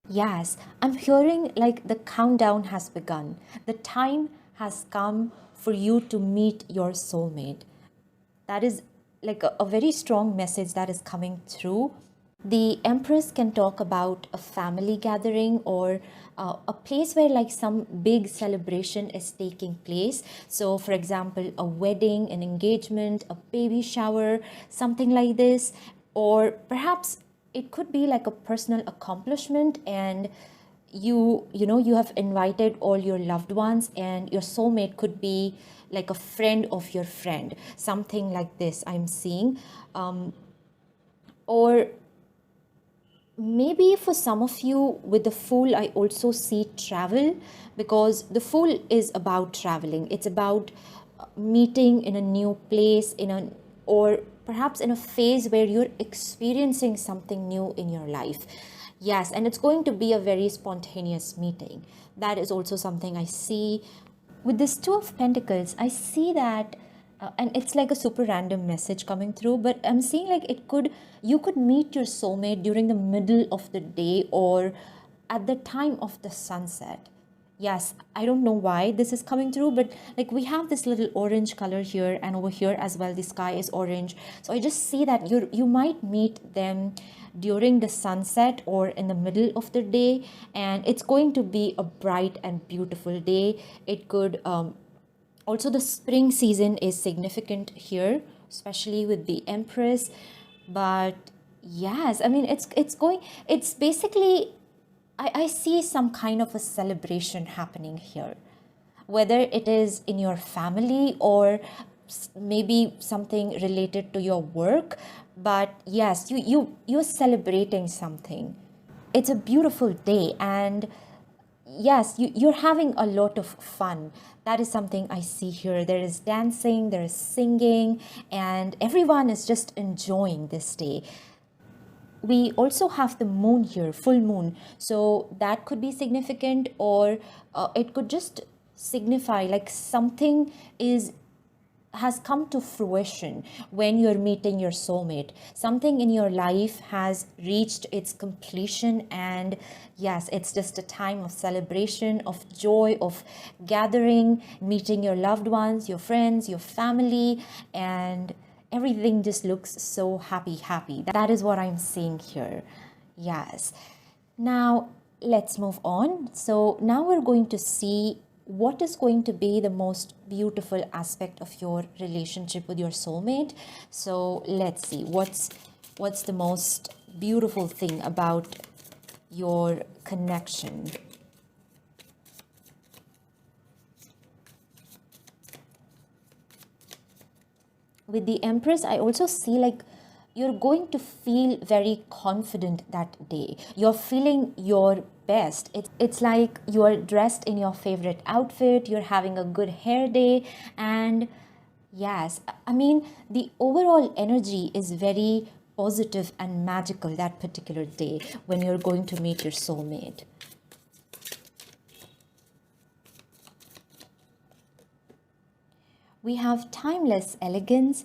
Yes, I'm hearing like the countdown has begun. The time has come for you to meet your soulmate. That is like a very strong message that is coming through. The Empress can talk about a family gathering or a place where like some big celebration is taking place. So for example, a wedding, an engagement, a baby shower, something like this. Or perhaps it could be like a personal accomplishment and you have invited all your loved ones and your soulmate could be like a friend of your friend. Something like this I'm seeing. Or maybe for some of you with the Fool, I also see travel because the Fool is about traveling. It's about meeting in a new place, or perhaps in a phase where you're experiencing something new in your life. Yes, and it's going to be a very spontaneous meeting. That is also something I see. With this Two of Pentacles, I see that and it's like a super random message coming through, but I'm seeing like you could meet your soulmate during the middle of the day or at the time of the sunset. Yes, I don't know why this is coming through, but like we have this little orange color here and over here as well, the sky is orange. So I just see that you might meet them during the sunset or in the middle of the day, and it's going to be a bright and beautiful day. It could also, the spring season is significant here, especially with the Empress. But yes, I mean, it's basically, I see some kind of a celebration happening here. Whether it is in your family or maybe something related to your work. But yes, you're celebrating something. It's a beautiful day and yes, you're having a lot of fun. That is something I see here. There is dancing, there is singing, and everyone is just enjoying this day. We also have the moon here, full moon. So that could be significant, or it could just signify like something is has come to fruition when you're meeting your soulmate. Something in your life has reached its completion, and yes, it's just a time of celebration, of joy, of gathering, meeting your loved ones, your friends, your family, and everything just looks so happy. That is what I'm seeing here. Yes. Now let's move on. So now we're going to see what is going to be the most beautiful aspect of your relationship with your soulmate. So let's see what's the most beautiful thing about your connection. With the Empress, I also see like you're going to feel very confident that day. You're feeling your best. It's like you're dressed in your favorite outfit, you're having a good hair day, and yes, I mean, the overall energy is very positive and magical that particular day when you're going to meet your soulmate. We have timeless elegance.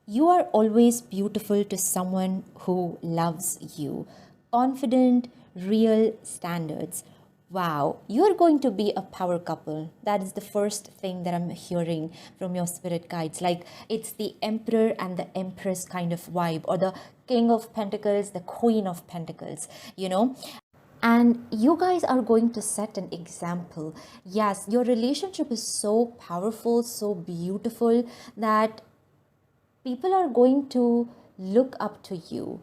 You are always beautiful to someone who loves you. Confident, real standards. Wow, you're going to be a power couple. That is the first thing that I'm hearing from your spirit guides. Like it's the Emperor and the Empress kind of vibe, or the King of Pentacles, the Queen of Pentacles, you know? And you guys are going to set an example. Yes, your relationship is so powerful, so beautiful that people are going to look up to you.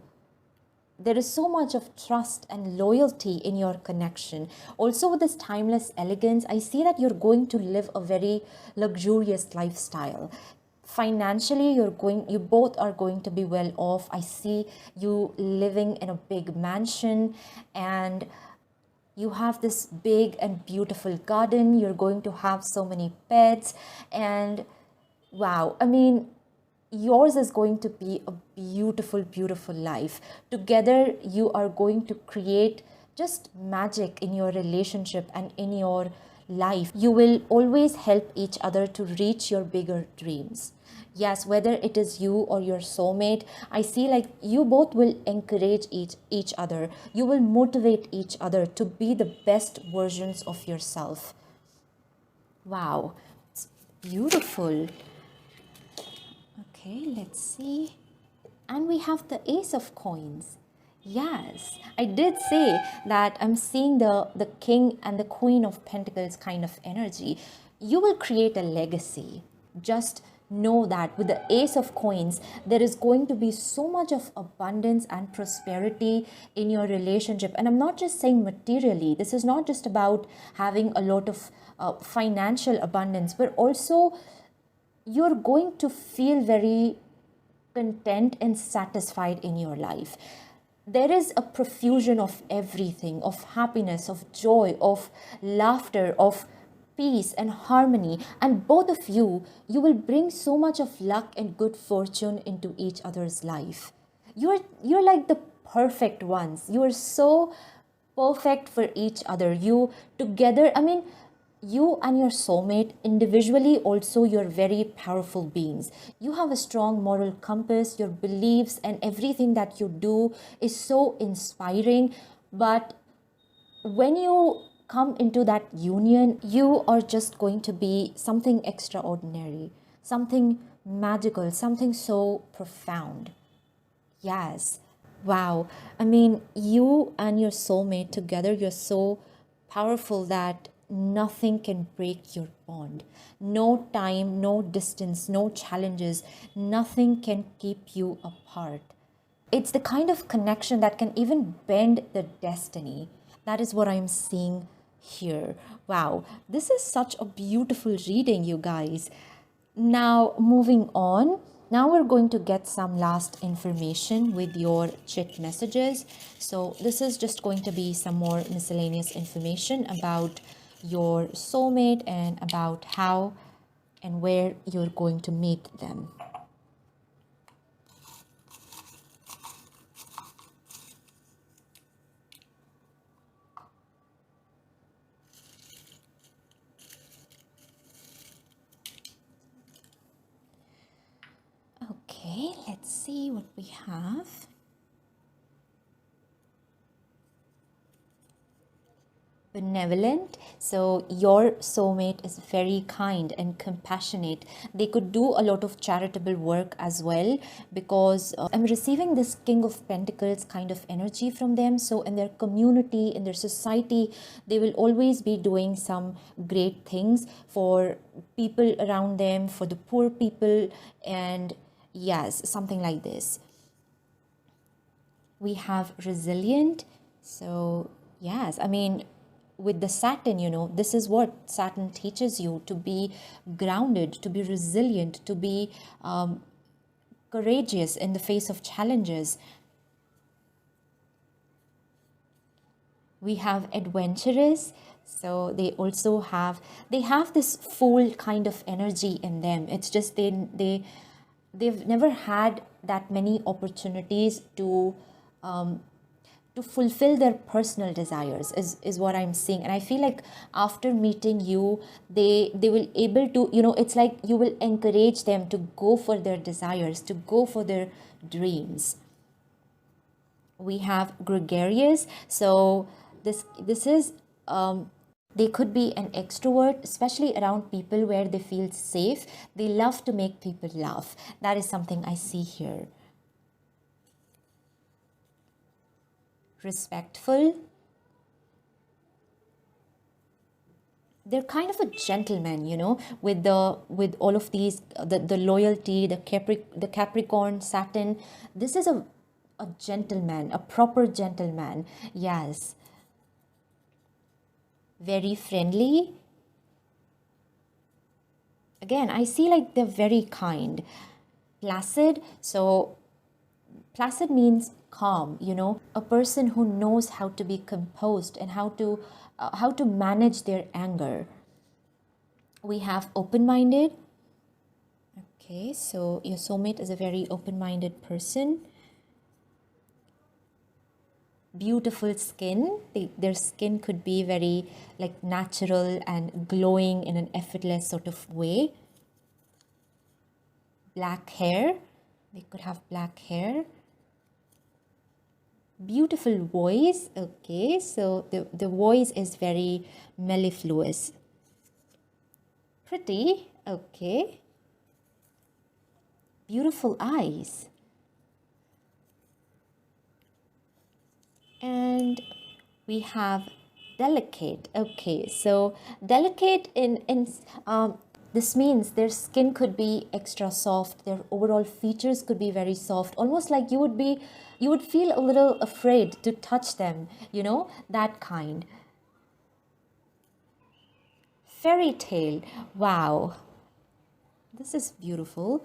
There is so much of trust and loyalty in your connection. Also, with this timeless elegance, I see that you're going to live a very luxurious lifestyle. Financially, you both are going to be well off. I see you living in a big mansion, and you have this big and beautiful garden. You're going to have so many pets, and wow, I mean, yours is going to be a beautiful life. Together, you are going to create just magic in your relationship and in your life. You will always help each other to reach your bigger dreams. Yes, whether it is you or your soulmate, I see like you both will encourage each other. You will motivate each other to be the best versions of yourself. Wow, it's beautiful. Okay, let's see. And we have the Ace of Coins. Yes, I did say that I'm seeing the King and the Queen of Pentacles kind of energy. You will create a legacy. Just know that with the Ace of Coins, there is going to be so much of abundance and prosperity in your relationship. And I'm not just saying materially. This is not just about having a lot of financial abundance, but also you're going to feel very content and satisfied in your life. There is a profusion of everything, of happiness, of joy, of laughter, of peace and harmony. And both of you will bring so much of luck and good fortune into each other's life. You're like the perfect ones. You are so perfect for each other. You together, I mean, you and your soulmate individually also, you're very powerful beings. You have a strong moral compass. Your beliefs and everything that you do is so inspiring. But when you come into that union, you are just going to be something extraordinary, something magical, something so profound. Yes. Wow. I mean, you and your soulmate together, you're so powerful that nothing can break your bond. No time, no distance, no challenges, nothing can keep you apart. It's the kind of connection that can even bend the destiny. That is what I'm seeing here. Wow, this is such a beautiful reading, you guys. Now, moving on. Now we're going to get some last information with your chit messages. So this is just going to be some more miscellaneous information about your soulmate and about how and where you're going to meet them. let's see what we have. Benevolent. So your soulmate is very kind and compassionate. They could do a lot of charitable work as well, because I'm receiving this King of Pentacles kind of energy from them. So in their community, in their society, they will always be doing some great things for people around them, for the poor people, and yes, something like this. We have resilient. So yes, I mean, with the Saturn, this is what Saturn teaches you: to be grounded, to be resilient, to be courageous in the face of challenges. We have adventurous. So they also have this full kind of energy in them. It's just they've never had that many opportunities to fulfill their personal desires, is what I'm seeing. And I feel like after meeting you, they will able to, it's like you will encourage them to go for their desires, to go for their dreams. We have gregarious. So this is they could be an extrovert, especially around people where they feel safe. They love to make people laugh. That is something I see here. Respectful. They're kind of a gentleman, with all of these, the loyalty, the Capricorn, Saturn. This is a gentleman, a proper gentleman. Yes. Very friendly. Again, I see like they're very kind. Placid. So placid means calm, a person who knows how to be composed and how to manage their anger. We have open-minded. Okay, so your soulmate is a very open-minded person. Beautiful skin. Their skin could be very like natural and glowing in an effortless sort of way. Black hair. They could have black hair. Beautiful voice. Okay, so the voice is very mellifluous. Pretty. Okay. Beautiful eyes. And we have delicate. Okay, so delicate this means their skin could be extra soft. Their overall features could be very soft, almost like you would feel a little afraid to touch them, that kind. Fairy tale. Wow, this is beautiful.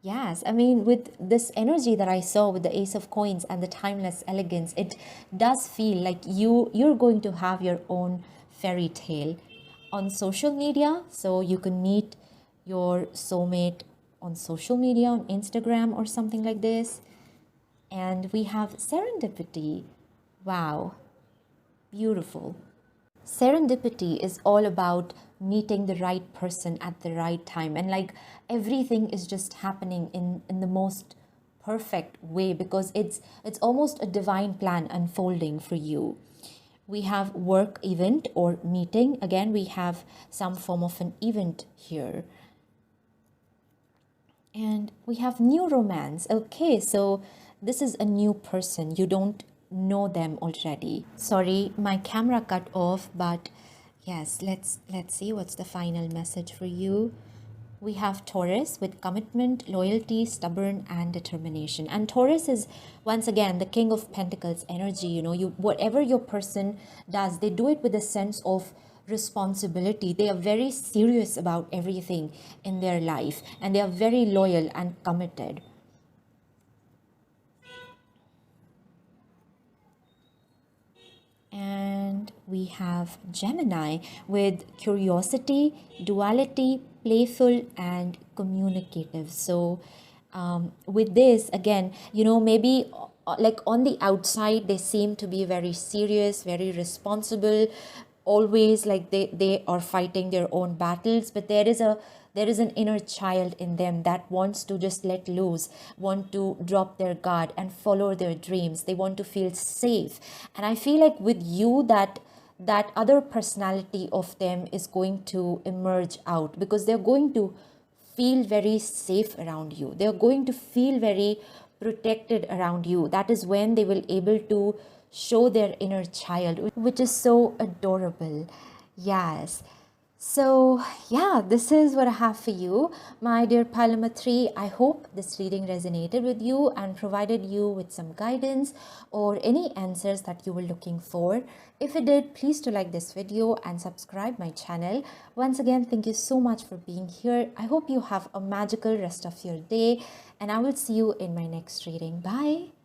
Yes, I mean, with this energy that I saw with the Ace of Coins and the timeless elegance, it does feel like you're going to have your own fairy tale on social media. So you can meet your soulmate on social media, on Instagram or something like this. And we have serendipity. Wow, beautiful. Serendipity is all about meeting the right person at the right time, and like everything is just happening in the most perfect way, because it's almost a divine plan unfolding for you. We have work event or meeting. Again, we have some form of an event here. And we have new romance. Okay, so this is a new person. You don't know them already. Sorry, my camera cut off, but yes, let's see what's the final message for you. We have Taurus with commitment, loyalty, stubborn, and determination. And Taurus is, once again, the King of Pentacles energy. Whatever your person does, they do it with a sense of responsibility. They are very serious about everything in their life, and they are very loyal and committed. And we have Gemini with curiosity, duality, playful, and communicative. So with this, again, maybe like on the outside, they seem to be very serious, very responsible, always like they are fighting their own battles, but there is a there is an inner child in them that wants to just let loose, want to drop their guard and follow their dreams. They want to feel safe. And I feel like with you, that other personality of them is going to emerge out, because they're going to feel very safe around you. They're going to feel very protected around you. That is when they will able to show their inner child, which is so adorable. Yes. So yeah, this is what I have for you, my dear pile number 3. I hope this reading resonated with you and provided you with some guidance or any answers that you were looking for. If it did, please do like this video and subscribe my channel. Once again, thank you so much for being here. I hope you have a magical rest of your day, and I will see you in my next reading. Bye.